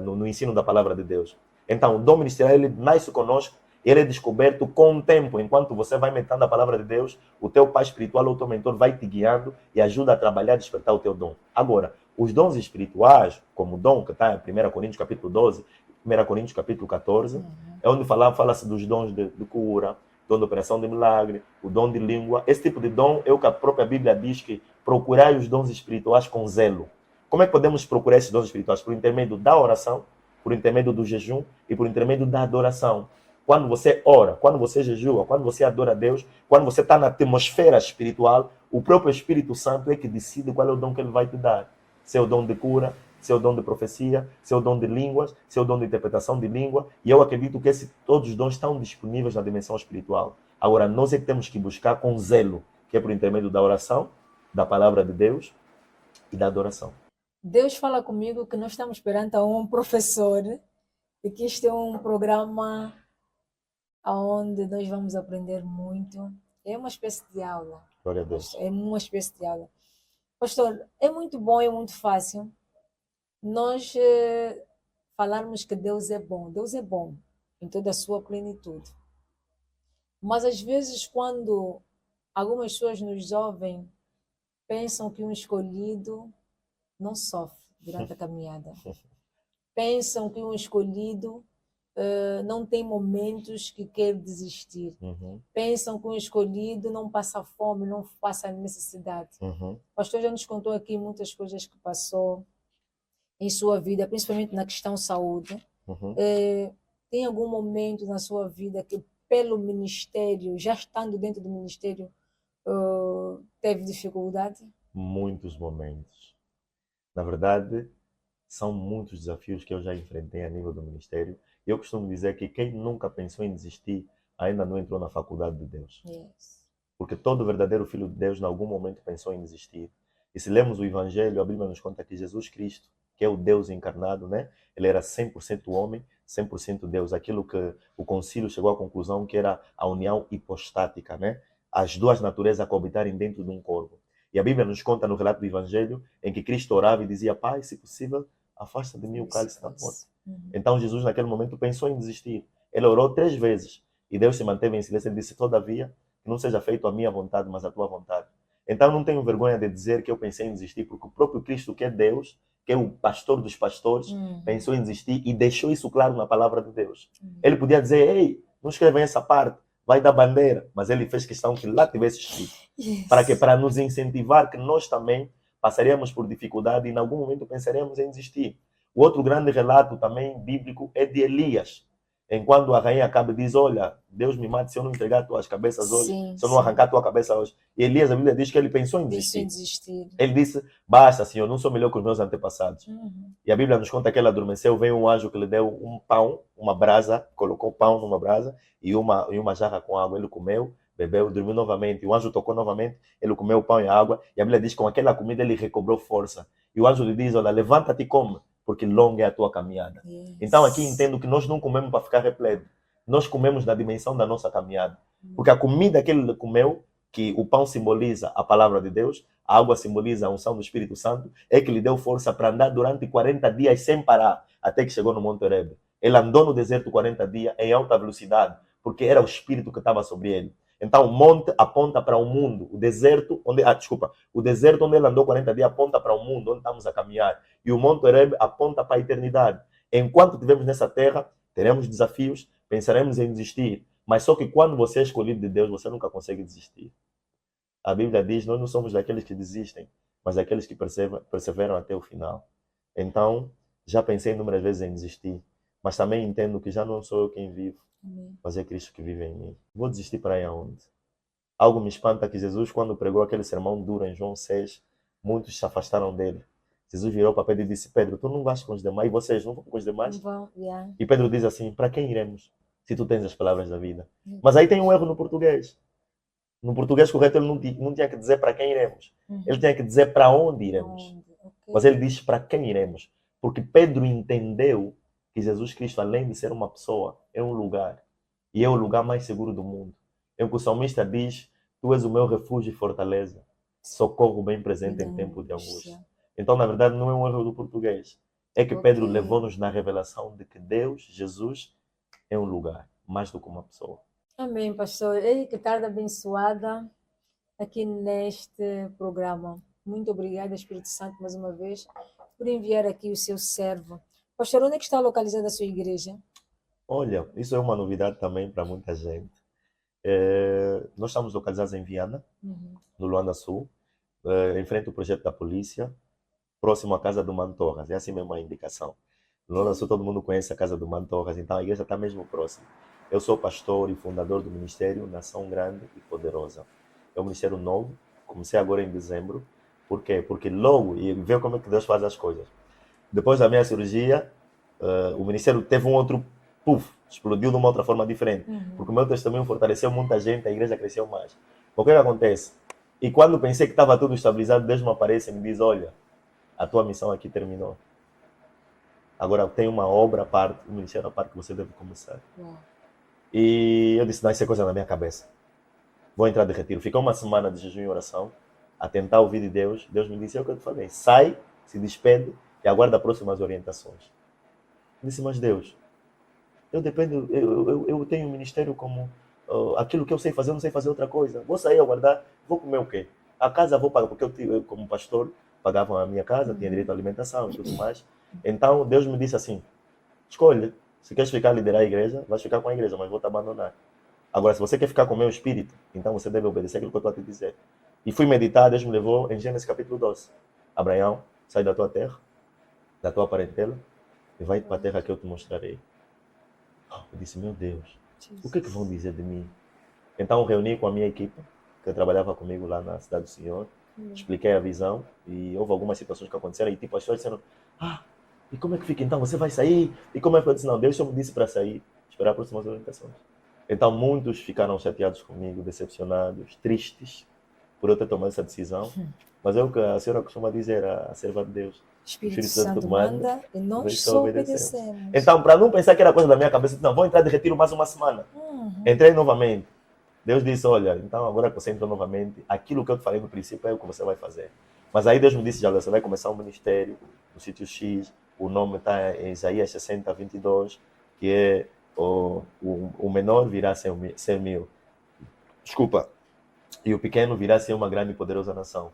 no ensino da palavra de Deus. Então, o dom ministerial, ele nasce conosco, ele é descoberto com o tempo. Enquanto você vai metendo a palavra de Deus, o teu pai espiritual ou o teu mentor vai te guiando e ajuda a trabalhar, a despertar o teu dom. Agora, os dons espirituais, como o dom que está em 1 Coríntios capítulo 12, 1 Coríntios capítulo 14, é onde fala-se dos dons de cura, dom de operação de milagre, o dom de língua. Esse tipo de dom é o que a própria Bíblia diz que procurai os dons espirituais com zelo. Como é que podemos procurar esses dons espirituais? Por intermédio da oração, por intermédio do jejum e por intermédio da adoração. Quando você ora, quando você jejua, quando você adora a Deus, quando você está na atmosfera espiritual, o próprio Espírito Santo é que decide qual é o dom que ele vai te dar. Se é o dom de cura, se é o dom de profecia, se é o dom de línguas, se é o dom de interpretação de língua. E eu acredito que todos os dons estão disponíveis na dimensão espiritual. Agora, nós é que temos que buscar com zelo, que é por intermédio da oração, da palavra de Deus e da adoração. Deus fala comigo que nós estamos perante um professor e que este é um programa onde nós vamos aprender muito. É uma espécie de aula. Glória a Deus. É uma espécie de aula. Pastor, é muito bom, é muito fácil nós falarmos que Deus é bom. Deus é bom em toda a sua plenitude. Mas às vezes quando algumas pessoas nos ouvem, pensam que um escolhido não sofre durante a caminhada. Pensam que um escolhido não tem momentos que quer desistir. Pensam que um escolhido não passa fome, não passa necessidade. O pastor já nos contou aqui muitas coisas que passou em sua vida, principalmente na questão saúde. Tem algum momento na sua vida que pelo ministério, já estando dentro do ministério, teve dificuldade? Muitos momentos. Na verdade, são muitos desafios que eu já enfrentei a nível do ministério. Eu costumo dizer que quem nunca pensou em desistir ainda não entrou na faculdade de Deus. Yes. Porque todo verdadeiro filho de Deus, em algum momento, pensou em desistir. E se lemos o Evangelho, a Bíblia nos conta que Jesus Cristo, que é o Deus encarnado, né? Ele era 100% homem, 100% Deus. Aquilo que o concílio chegou à conclusão que era a união hipostática, né? As duas naturezas coabitarem dentro de um corpo. E a Bíblia nos conta no relato do Evangelho em que Cristo orava e dizia: Pai, se possível, afasta de mim o cálice da morte. Então Jesus naquele momento pensou em desistir. Ele orou 3 vezes e Deus se manteve em silêncio. Ele disse: todavia, que não seja feito a minha vontade, mas a tua vontade. Então não tenho vergonha de dizer que eu pensei em desistir, porque o próprio Cristo, que é Deus, que é o pastor dos pastores, pensou em desistir e deixou isso claro na palavra de Deus. Ele podia dizer: ei, não escrevem essa parte, vai dar bandeira. Mas ele fez questão que lá tivesse escrito. Yes. Para quê? Para nos incentivar que nós também passaríamos por dificuldade e em algum momento pensaremos em desistir. O outro grande relato também bíblico é de Elias. Enquanto a rainha Acabe diz: olha, Deus me mate se eu não entregar tuas cabeças hoje, se eu não arrancar tua cabeça hoje. E Elias, a Bíblia diz que ele pensou em desistir. Ele disse: basta, Senhor, não sou melhor que os meus antepassados. E a Bíblia nos conta que ele adormeceu, veio um anjo que lhe deu um pão, uma brasa, colocou pão numa brasa e uma jarra com água. Ele comeu, bebeu, dormiu novamente. O anjo tocou novamente, ele comeu o pão e a água. E a Bíblia diz que com aquela comida ele recobrou força. E o anjo lhe diz: olha, levanta-te e come, porque longa é a tua caminhada. Yes. Então aqui entendo que nós não comemos para ficar repleto. Nós comemos na dimensão da nossa caminhada. Porque a comida que ele comeu, que o pão simboliza a palavra de Deus, a água simboliza a unção do Espírito Santo, é que lhe deu força para andar durante 40 dias sem parar, até que chegou no Monte Horebe. Ele andou no deserto 40 dias em alta velocidade, porque era o Espírito que estava sobre ele. Então o monte aponta para o mundo, o deserto onde ele andou 40 dias aponta para o mundo onde estamos a caminhar, e o Monte Horebe aponta para a eternidade. Enquanto estivermos nessa terra, teremos desafios, pensaremos em desistir, mas só que quando você é escolhido de Deus, você nunca consegue desistir. A Bíblia diz: nós não somos daqueles que desistem, mas daqueles que perseveram até o final. Então, já pensei inúmeras vezes em desistir, mas também entendo que já não sou eu quem vivo, mas é Cristo que vive em mim. Vou desistir para ir aonde? Algo me espanta que Jesus, quando pregou aquele sermão duro em João 6, muitos se afastaram dele. Jesus virou para Pedro e disse: Pedro, tu não vais com os demais, e vocês não vão com os demais? E Pedro diz assim: para quem iremos, se tu tens as palavras da vida? Mas aí tem um erro no português. No português correto ele não tinha que dizer para quem iremos. Ele tinha que dizer para onde iremos. Mas ele diz para quem iremos. Porque Pedro entendeu que Jesus Cristo, além de ser uma pessoa, é um lugar. E é o lugar mais seguro do mundo. É o que o salmista diz: Tu és o meu refúgio e fortaleza, socorro bem presente em tempo de angústia. Então, na verdade, não é um erro do português. É que Pedro levou-nos na revelação de que Deus, Jesus, é um lugar, mais do que uma pessoa. Amém, pastor. Ei, que tarde abençoada aqui neste programa. Muito obrigada, Espírito Santo, mais uma vez, por enviar aqui o seu servo. Pastor, onde é que está localizada a sua igreja? Olha, isso é uma novidade também para muita gente. Nós estamos localizados em Viana, no Luanda Sul, em frente ao projeto da polícia, próximo à Casa do Mantorras. É assim mesmo a indicação. No Luanda Sul todo mundo conhece a Casa do Mantorras, então a igreja está mesmo próxima. Eu sou pastor e fundador do Ministério Nação Grande e Poderosa. É um ministério novo, comecei agora em dezembro. Por quê? Porque logo, e vê como é que Deus faz as coisas. Depois da minha cirurgia, o ministério teve um outro puff, explodiu de uma outra forma diferente. Porque o meu testemunho fortaleceu muita gente, a igreja cresceu mais. O que acontece? E quando pensei que estava tudo estabilizado, Deus me aparece e me diz: olha, a tua missão aqui terminou. Agora tem uma obra à parte, um ministério à parte que você deve começar. E eu disse: não, isso é coisa na minha cabeça. Vou entrar de retiro. Fiquei uma semana de jejum e oração a tentar ouvir de Deus. Deus me disse: é o que eu te falei. Sai, se despede e aguarda próximas orientações. Eu disse: mas Deus, eu dependo, eu tenho um ministério como aquilo que eu sei fazer, eu não sei fazer outra coisa. Vou sair, aguardar, vou comer o quê? A casa vou pagar, porque eu como pastor, pagava a minha casa, tinha direito à alimentação e tudo mais. Então Deus me disse assim: escolhe, se queres ficar a liderar a igreja, vais ficar com a igreja, mas vou te abandonar. Agora, se você quer ficar com o meu espírito, então você deve obedecer aquilo que eu estou a te dizer. E fui meditar, Deus me levou em Gênesis capítulo 12. Abraão, sai da tua terra, da tua parentela, e vai para a terra que eu te mostrarei. Eu disse: meu Deus, o que é que vão dizer de mim? Então reuni com a minha equipe, que trabalhava comigo lá na Cidade do Senhor, expliquei a visão, e houve algumas situações que aconteceram, e tipo, as pessoas disseram: e como é que fica então? Você vai sair? E como é que eu disse? Não, Deus só me disse para sair, esperar próximas orientações. Então muitos ficaram chateados comigo, decepcionados, tristes, por eu ter tomado essa decisão. Mas é o que a senhora costuma dizer, a serva de Deus: o Espírito Santo manda e nós só obedecemos. Então, para não pensar que era coisa da minha cabeça, não, vou entrar de retiro mais uma semana. Entrei novamente. Deus disse: olha, então agora que você entrou novamente, aquilo que eu te falei no princípio é o que você vai fazer. Mas aí Deus me disse: já, você vai começar um ministério no sítio X, o nome está em Isaías 60, 22, que é o menor virá a ser mil. Desculpa. E o pequeno virá a ser uma grande e poderosa nação.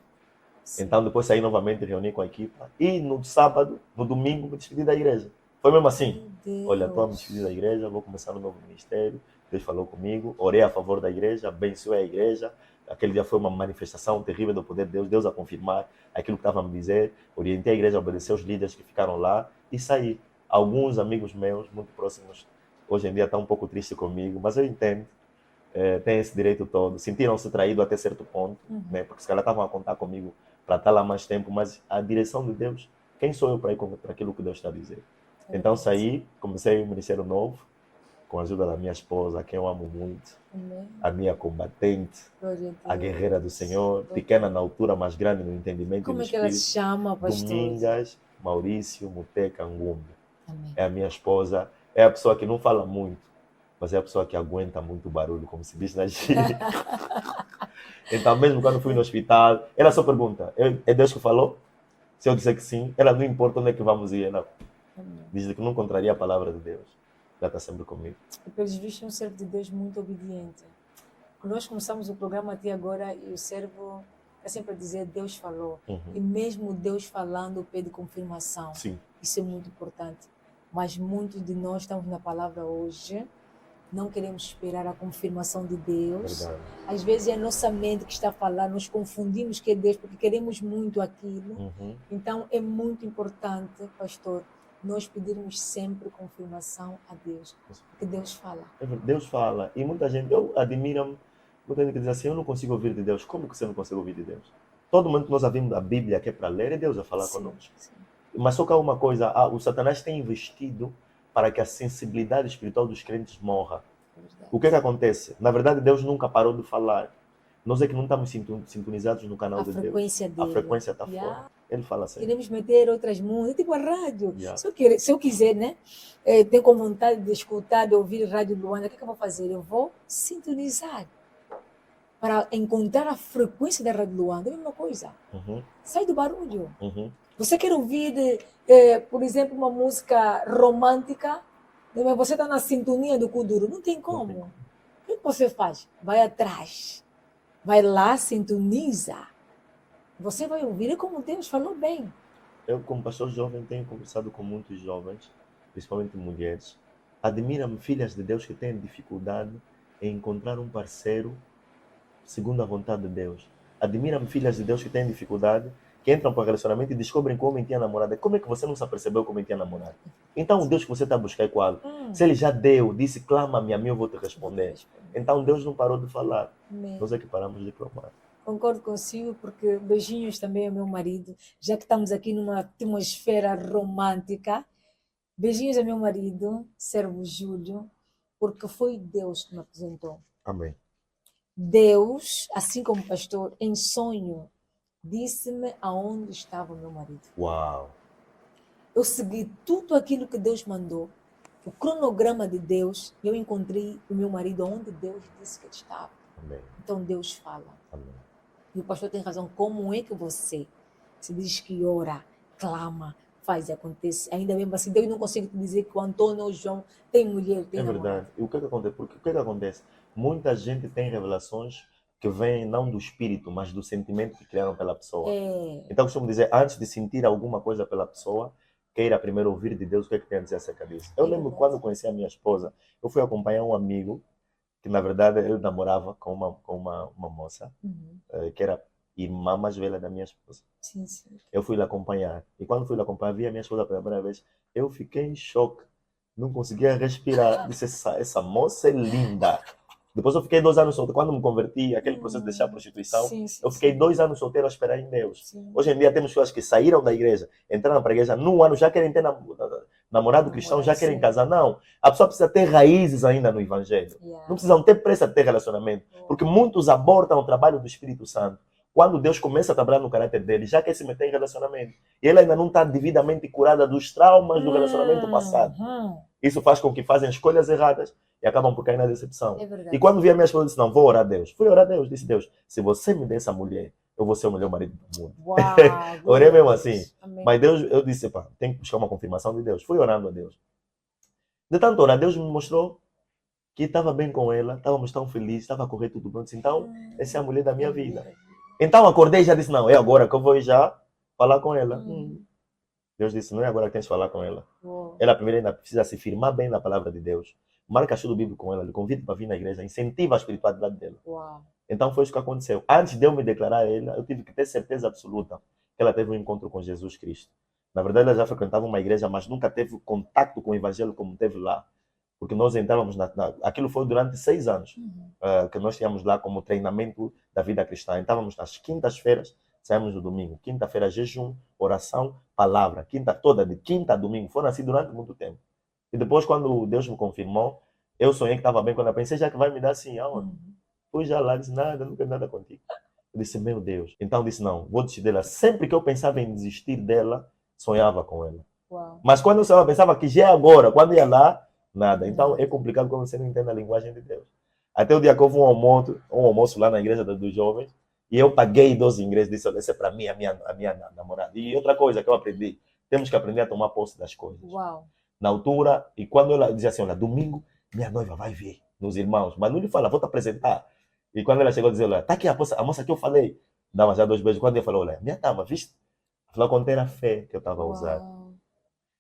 Sim. Então depois saí novamente, reuni com a equipa, e no sábado, no domingo, me despedi da igreja. Foi mesmo assim: olha, estou a me despedir da igreja, vou começar um novo ministério. Deus falou comigo, orei a favor da igreja, abençoei a igreja. Aquele dia foi uma manifestação terrível do poder de Deus, Deus a confirmar aquilo que estava a me dizer. Orientei a igreja a obedecer os líderes que ficaram lá e saí. Alguns amigos meus, muito próximos, hoje em dia estão um pouco tristes comigo, mas eu entendo. Tem esse direito todo. Sentiram-se traídos até certo ponto, né? Porque se calhar estavam a contar comigo para estar lá mais tempo, mas a direção de Deus, quem sou eu para ir contra aquilo que Deus está a dizer? Então saí, comecei um ministério novo, com a ajuda da minha esposa, a quem eu amo muito, a minha combatente, a guerreira do Senhor, pequena na altura, mas grande no entendimento. Como e no é que ela se chama, pastor? Domingas Maurício Muteca Ngumbi. É a minha esposa, é a pessoa que não fala muito, mas é a pessoa que aguenta muito barulho, como se diz na gíria. Então, mesmo quando fui no hospital, ela só pergunta: é Deus que falou? Se eu disser que sim, ela não importa onde é que vamos ir, não. Diz que não contraria a palavra de Deus. Ela está sempre comigo. E pelos vistos, é um servo de Deus muito obediente. Nós começamos o programa até agora e o servo está sempre a dizer: Deus falou. E mesmo Deus falando, pede confirmação. Sim. Isso é muito importante. Mas muitos de nós estamos na palavra hoje, não queremos esperar a confirmação de Deus. Verdade. Às vezes é a nossa mente que está a falar, nós confundimos que é Deus porque queremos muito aquilo. Então é muito importante, pastor, nós pedirmos sempre confirmação a Deus, porque Deus fala. Deus fala. E muita gente, eu admiro, muita gente que diz assim: eu não consigo ouvir de Deus. Como que você não consegue ouvir de Deus? Todo mundo que nós ouvimos a Bíblia que é para ler, é Deus a falar conosco. Sim. Mas só que há uma coisa: o Satanás tem investido para que a sensibilidade espiritual dos crentes morra. O que acontece? Na verdade, Deus nunca parou de falar. Nós é que não estamos sintonizados no canal A de Deus. frequência A dele. frequência está Yeah. fora. Ele fala assim. Queremos meter outras músicas, tipo a rádio. Yeah. Se eu quiser, né? Tenho com vontade de escutar, de ouvir Rádio Luanda, o que eu vou fazer? Eu vou sintonizar. Para encontrar a frequência da Rádio Luanda, é a mesma coisa. Sai do barulho. Você quer ouvir, por exemplo, uma música romântica, mas você está na sintonia do Kuduro. Não tem como. O que você faz? Vai atrás. Vai lá, sintoniza. Você vai ouvir. É como Deus falou bem. Eu, como pastor jovem, tenho conversado com muitos jovens, principalmente mulheres. Admira-me filhas de Deus que têm dificuldade em encontrar um parceiro segundo a vontade de Deus. Admira-me filhas de Deus que têm dificuldade, que entram para o relacionamento e descobrem que o homem tinha namorada. Como é que você não se apercebeu que o homem tinha namorada? Então o Deus que você está buscando é qual? Se ele já deu, disse, clama-me a mim, eu vou te responder. Então Deus não parou de falar. Nós é que paramos de clamar. Concordo consigo, porque beijinhos também ao meu marido, já que estamos aqui numa atmosfera romântica. Beijinhos ao meu marido, servo Júlio, porque foi Deus que me apresentou. Amém. Deus, assim como pastor, em sonho, disse-me aonde estava o meu marido. Uau! Eu segui tudo aquilo que Deus mandou, o cronograma de Deus, e eu encontrei o meu marido onde Deus disse que ele estava. Amém. Então Deus fala. Amém. E o pastor tem razão. Como é que você se diz que ora, clama, faz e acontece? Ainda mesmo assim, Deus não consegue te dizer que o Antônio ou o João tem mulher, tem namorado. verdade. E o que acontece? Porque o que acontece? Muita gente tem revelações que vêm não do espírito, mas do sentimento que criaram pela pessoa. Então, costumo dizer, antes de sentir alguma coisa pela pessoa, queira primeiro ouvir de Deus o que é que tem a dizer acerca disso. Eu lembro quando conheci a minha esposa, eu fui acompanhar um amigo, que na verdade ele namorava com uma moça, que era irmã mais velha da minha esposa. Sim. Eu fui lá acompanhar. E quando fui lá acompanhar, vi a minha esposa pela primeira vez, eu fiquei em choque. Não conseguia respirar. Disse, essa moça é linda. Depois eu fiquei 2 anos solteiro. Quando me converti, aquele processo de deixar a prostituição, eu fiquei 2 anos solteiro a esperar em Deus. Hoje em dia temos pessoas que saíram da igreja, entraram para a igreja, num ano já querem ter namorado cristão, já querem casar. Não. A pessoa precisa ter raízes ainda no evangelho. Não precisam ter pressa de ter relacionamento. Porque muitos abortam o trabalho do Espírito Santo. Quando Deus começa a trabalhar no caráter dele, já quer se meter em relacionamento. E ela ainda não está devidamente curada dos traumas do relacionamento passado. Isso faz com que fazem escolhas erradas e acabam por cair na decepção. E quando vi a minha esposa, disse, não, vou orar a Deus. Fui orar a Deus, disse Deus, se você me der essa mulher, eu vou ser o melhor marido do mundo. Orei mesmo assim. Amém. Mas Deus, eu disse, pá, tem que buscar uma confirmação de Deus. Fui orando a Deus. De tanto orar, Deus me mostrou que estava bem com ela, estávamos tão felizes, estava a correr tudo bem. Então, essa é a mulher da minha vida. Então acordei e já disse, não, é agora que eu vou já falar com ela. Deus disse, não é agora que tens de falar com ela. Ela primeiro ainda precisa se firmar bem na palavra de Deus. Marca estudo bíblico com ela, lhe convida para vir na igreja, incentiva a espiritualidade dela. Então foi isso que aconteceu. Antes de eu me declarar a ela, eu tive que ter certeza absoluta que ela teve um encontro com Jesus Cristo. Na verdade, ela já frequentava uma igreja, mas nunca teve contato com o evangelho como teve lá. Porque nós entrávamos aquilo foi durante 6 anos que nós tínhamos lá como treinamento da vida cristã. Entrávamos nas quintas-feiras, saímos no domingo. Quinta-feira, jejum, oração, palavra. Toda de quinta a domingo. Foram assim durante muito tempo. E depois, quando Deus me confirmou, eu sonhei que estava bem. Quando eu pensei, já que vai me dar assim, aonde? Fui já lá, disse, nada, nunca nada contigo. Eu disse, meu Deus. Então disse, não, vou desistir dela. Sempre que eu pensava em desistir dela, sonhava com ela. Mas quando eu sonhava, pensava que já é agora. Quando ia lá, nada. Então é complicado quando você não entende a linguagem de Deus. Até o dia que houve um almoço lá na igreja dos jovens, e eu paguei 12 ingressos, disse, olha, essa é para mim, a minha namorada. E outra coisa que eu aprendi, temos que aprender a tomar posse das coisas. Na altura, e quando ela dizia assim, olha, domingo, minha noiva vai vir, nos irmãos, mas não lhe fala, vou te apresentar. E quando ela chegou a dizer, olha, tá aqui a moça que eu falei, dava já 2 beijos. Quando ele falou, olha, minha estava, viste? Falou quanto era a fé que eu estava a usar.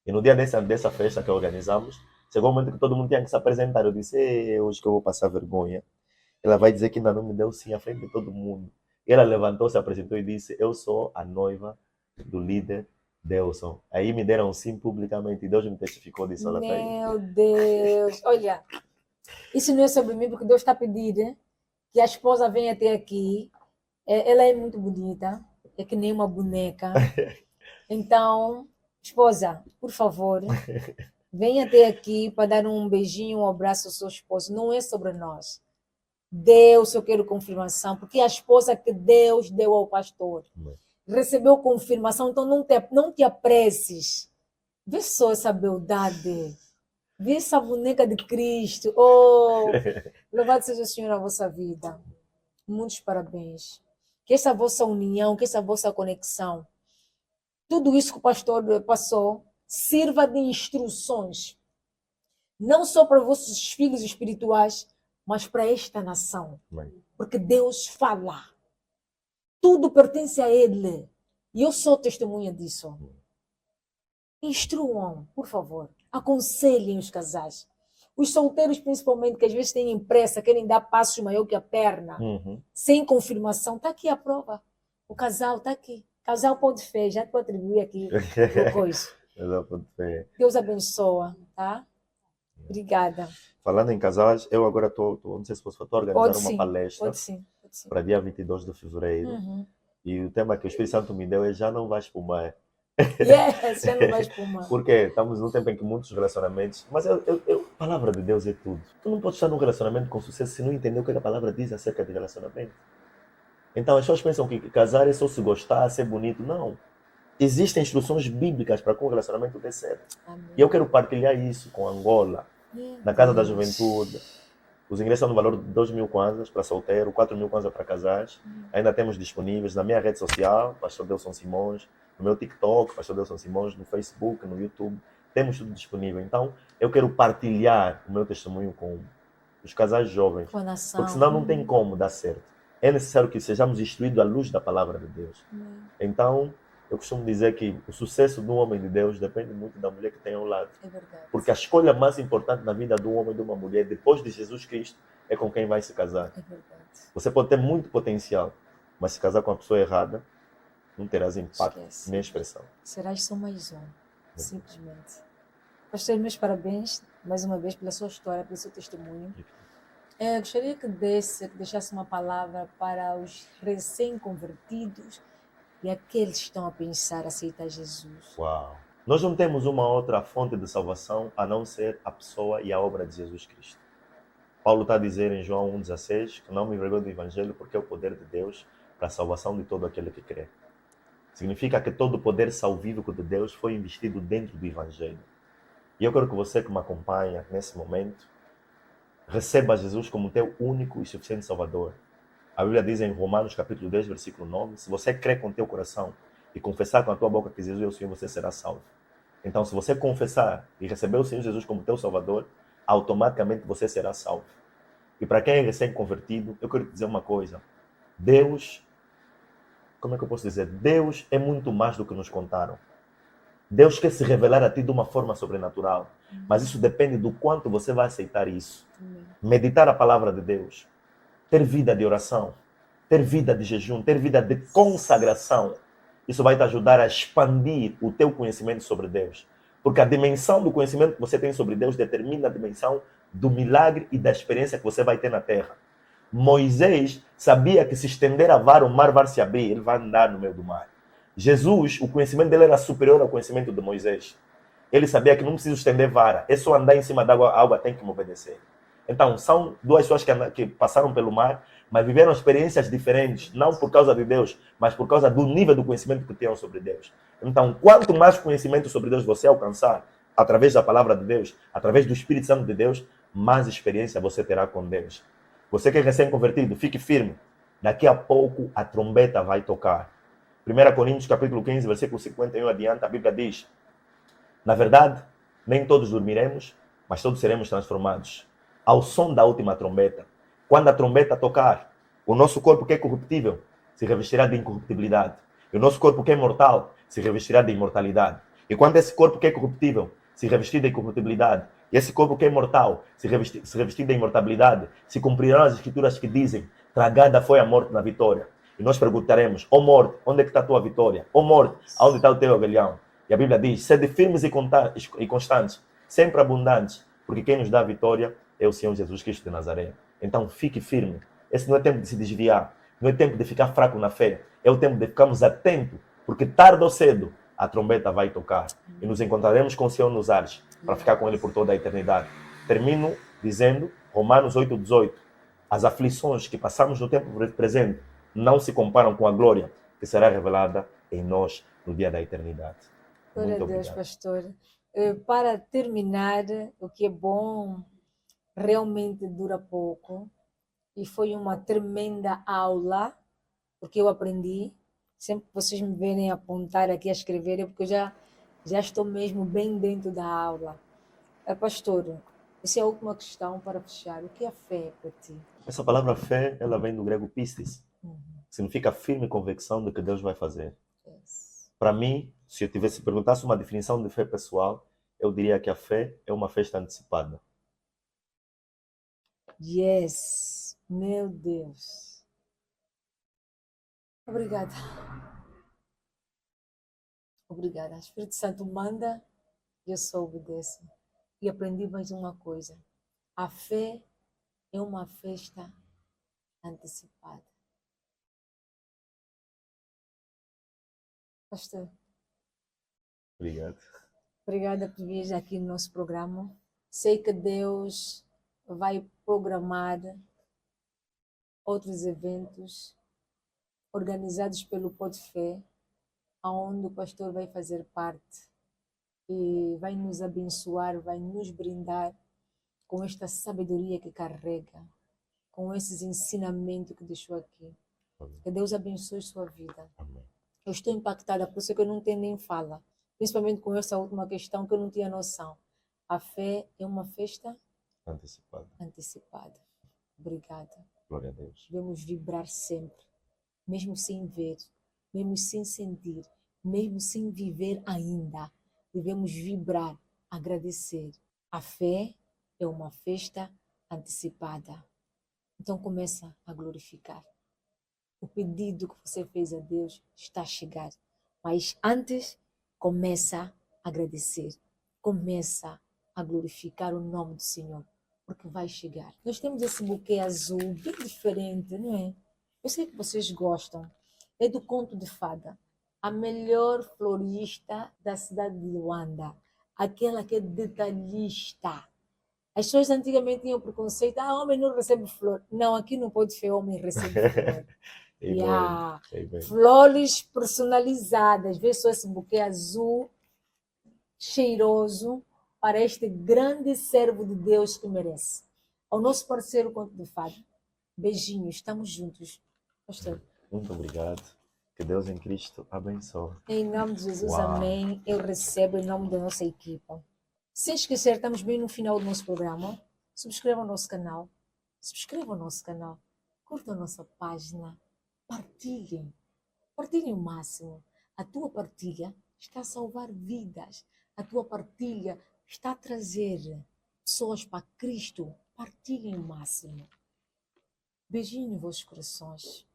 E no dia dessa festa que organizamos, chegou o momento que todo mundo tinha que se apresentar. Eu disse, hoje que eu vou passar vergonha. Ela vai dizer que ainda não me deu sim à frente de todo mundo. E ela levantou, se apresentou e disse, eu sou a noiva do líder Delson. Aí me deram sim publicamente e Deus me testificou disso. Meu Deus, olha, isso não é sobre mim, porque Deus está pedindo que a esposa venha até aqui. Ela é muito bonita, é que nem uma boneca. Então, esposa, por favor, venha até aqui para dar um beijinho, um abraço ao seu esposo. Não é sobre nós. Deus, eu quero confirmação, porque a esposa que Deus deu ao pastor recebeu confirmação, então não te apresses. Vê só essa beldade. Vê essa boneca de Cristo. Oh, louvado seja o Senhor na vossa vida. Muitos parabéns. Que essa vossa união, que essa vossa conexão, tudo isso que o pastor passou, sirva de instruções. Não só para vossos filhos espirituais, mas para esta nação. Porque Deus fala. Tudo pertence a Ele. E eu sou testemunha disso. Instruam, por favor. Aconselhem os casais. Os solteiros, principalmente, que às vezes têm pressa, querem dar passos maior que a perna, sem confirmação. Está aqui a prova. O casal está aqui. Casal pão de fé, já te vou atribuir aqui uma coisa. Deus abençoa, tá? Obrigada. Falando em casais, eu agora não sei se posso organizar uma palestra para dia 22 de fevereiro. E o tema que o Espírito Santo me deu é já não vai espumar. Yes, já não vai espumar. Porque estamos num tempo em que muitos relacionamentos... Mas a palavra de Deus é tudo. Tu não podes estar num relacionamento com sucesso se não entender o que a palavra diz acerca de relacionamento. Então as pessoas pensam que casar é só se gostar, ser bonito. Não. Existem instruções bíblicas para que o relacionamento dê certo. Amém. E eu quero partilhar isso com Angola, na Casa da Juventude. Os ingressos são no valor de 2.000 kwanzas para solteiro, 4.000 kwanzas para casais. Ainda temos disponíveis na minha rede social, Pastor Delson Simões, no meu TikTok, Pastor Delson Simões, no Facebook, no YouTube. Temos tudo disponível. Então, eu quero partilhar o meu testemunho com os casais jovens. Porque senão não tem como dar certo. É necessário que sejamos instruídos à luz da palavra de Deus. Então, eu costumo dizer que o sucesso do homem de Deus depende muito da mulher que tem ao lado. É verdade. Porque a escolha mais importante na vida do homem e de uma mulher, depois de Jesus Cristo, é com quem vai se casar. É verdade. Você pode ter muito potencial, mas se casar com a pessoa errada, não terás impacto, nem expressão. Serás só mais um, simplesmente. Pastor, meus parabéns, mais uma vez, pela sua história, pelo seu testemunho. Eu gostaria que deixasse uma palavra para os recém-convertidos e aqueles que estão a pensar aceitar Jesus. Uau! Nós não temos uma outra fonte de salvação a não ser a pessoa e a obra de Jesus Cristo. Paulo está a dizer em João 1,16 que não me envergonho do Evangelho porque é o poder de Deus para a salvação de todo aquele que crê. Significa que todo o poder salvífico de Deus foi investido dentro do Evangelho. E eu quero que você que me acompanha nesse momento receba Jesus como teu único e suficiente Salvador. A Bíblia diz em Romanos capítulo 10, versículo 9, se você crê com teu coração e confessar com a tua boca que Jesus é o Senhor, você será salvo. Então, se você confessar e receber o Senhor Jesus como teu Salvador, automaticamente você será salvo. E para quem é recém-convertido, eu quero te dizer uma coisa. Deus, como é que eu posso dizer? Deus é muito mais do que nos contaram. Deus quer se revelar a ti de uma forma sobrenatural. Mas isso depende do quanto você vai aceitar isso. Meditar a palavra de Deus. Ter vida de oração. Ter vida de jejum. Ter vida de consagração. Isso vai te ajudar a expandir o teu conhecimento sobre Deus. Porque a dimensão do conhecimento que você tem sobre Deus determina a dimensão do milagre e da experiência que você vai ter na terra. Moisés sabia que se estender a vara, o mar vai se abrir, ele vai andar no meio do mar. Jesus, o conhecimento dele era superior ao conhecimento de Moisés. Ele sabia que não precisa estender vara, é só andar em cima da água, a água tem que me obedecer. Então, são duas pessoas que passaram pelo mar, mas viveram experiências diferentes, não por causa de Deus, mas por causa do nível do conhecimento que tinham sobre Deus. Então, quanto mais conhecimento sobre Deus você alcançar, através da palavra de Deus, através do Espírito Santo de Deus, mais experiência você terá com Deus. Você que é recém-convertido, fique firme. Daqui a pouco a trombeta vai tocar. 1 Coríntios capítulo 15, versículo 51 adiante, a Bíblia diz: na verdade, nem todos dormiremos, mas todos seremos transformados ao som da última trombeta. Quando a trombeta tocar, o nosso corpo que é corruptível se revestirá de incorruptibilidade. E o nosso corpo que é mortal se revestirá de imortalidade. E quando esse corpo que é corruptível se revestir de incorruptibilidade, e esse corpo que é mortal se revestir de imortalidade, se cumprirão as escrituras que dizem: tragada foi a morte na vitória. E nós perguntaremos: ó morte, onde é que está a tua vitória? Ó morte, aonde está o teu aguilhão? E a Bíblia diz: sede firmes e constantes, sempre abundantes, porque quem nos dá a vitória é o Senhor Jesus Cristo de Nazaré. Então fique firme. Esse não é tempo de se desviar, não é tempo de ficar fraco na fé, é o tempo de ficarmos atentos, porque tarde ou cedo a trombeta vai tocar e nos encontraremos com o Senhor nos ares para ficar com Ele por toda a eternidade. Termino dizendo Romanos 8:18. as aflições que passamos no tempo presente não se comparam com a glória que será revelada em nós no dia da eternidade. Glória a Muito Deus, obrigado. pastor. Para terminar, o que é bom realmente dura pouco e foi uma tremenda aula, porque eu aprendi. Sempre que vocês me verem apontar aqui a escrever, é porque eu já estou mesmo bem dentro da aula. Pastor, essa é a última questão para fechar. O que é fé para ti? Essa palavra fé, ela vem do grego pistis. Uhum. Significa firme convicção de que Deus vai fazer. Yes. Para mim, se eu tivesse perguntasse uma definição de fé pessoal, eu diria que a fé é uma festa antecipada. Yes, meu Deus. Obrigada. Obrigada. O Espírito Santo manda e eu só obedeço. E aprendi mais uma coisa. A fé é uma festa antecipada. Pastor, Obrigado. obrigada por vir aqui no nosso programa. Sei que Deus vai programar outros eventos organizados pelo Pod Fé, onde o pastor vai fazer parte e vai nos abençoar, vai nos brindar com esta sabedoria que carrega, com esses ensinamentos que deixou aqui. Amém. Que Deus abençoe sua vida. Amém. Eu estou impactada, por isso que eu não tenho nem fala. Principalmente com essa última questão que eu não tinha noção. A fé é uma festa Antecipada. antecipada. Obrigada. Glória a Deus. Devemos vibrar sempre, mesmo sem ver, mesmo sem sentir, mesmo sem viver ainda. Devemos vibrar, agradecer. A fé é uma festa antecipada. Então começa a glorificar. O pedido que você fez a Deus está a chegar. Mas antes, começa a agradecer. Começa a glorificar o nome do Senhor. Porque vai chegar. Nós temos esse buquê azul bem diferente, não é? Eu sei que vocês gostam. É do Conto de Fada. A melhor florista da cidade de Luanda. Aquela que é detalhista. As pessoas antigamente tinham preconceito. Homem não recebe flor. Não, aqui não pode ser homem recebe flor. Amen. Amen. Flores personalizadas. Vê só esse buquê azul, cheiroso, para este grande servo de Deus que merece. Ao nosso parceiro Conto de Fada. Beijinhos, estamos juntos. Pastor. Muito obrigado. Que Deus em Cristo abençoe. Em nome de Jesus, Uau. amém. Eu recebo em nome da nossa equipa. Sem esquecer, estamos bem no final do nosso programa. Subscreva o nosso canal. Subscreva o nosso canal. Curta a nossa página. Partilhem. Partilhem o máximo. A tua partilha está a salvar vidas. A tua partilha está a trazer pessoas para Cristo. Partilhem o máximo. Beijinho nos vossos corações.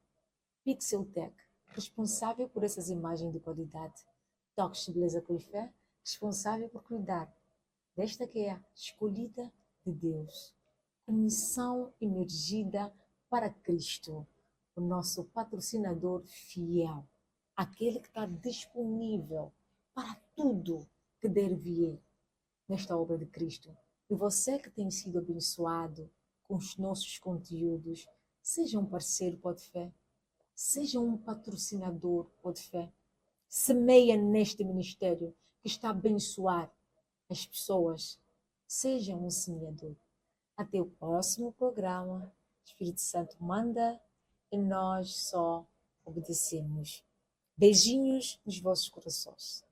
Pixeltech, responsável por essas imagens de qualidade. Toques de Beleza com Fé, responsável por cuidar desta que é a escolhida de Deus. Comissão emergida para Cristo, o nosso patrocinador fiel, aquele que está disponível para tudo que der vier nesta obra de Cristo. E você que tem sido abençoado com os nossos conteúdos, seja um parceiro Pod Fé, seja um patrocinador Pod Fé, semeia neste ministério que está a abençoar as pessoas, seja um semeador. Até o próximo programa. O Espírito Santo manda e nós só obedecemos. Beijinhos nos vossos corações.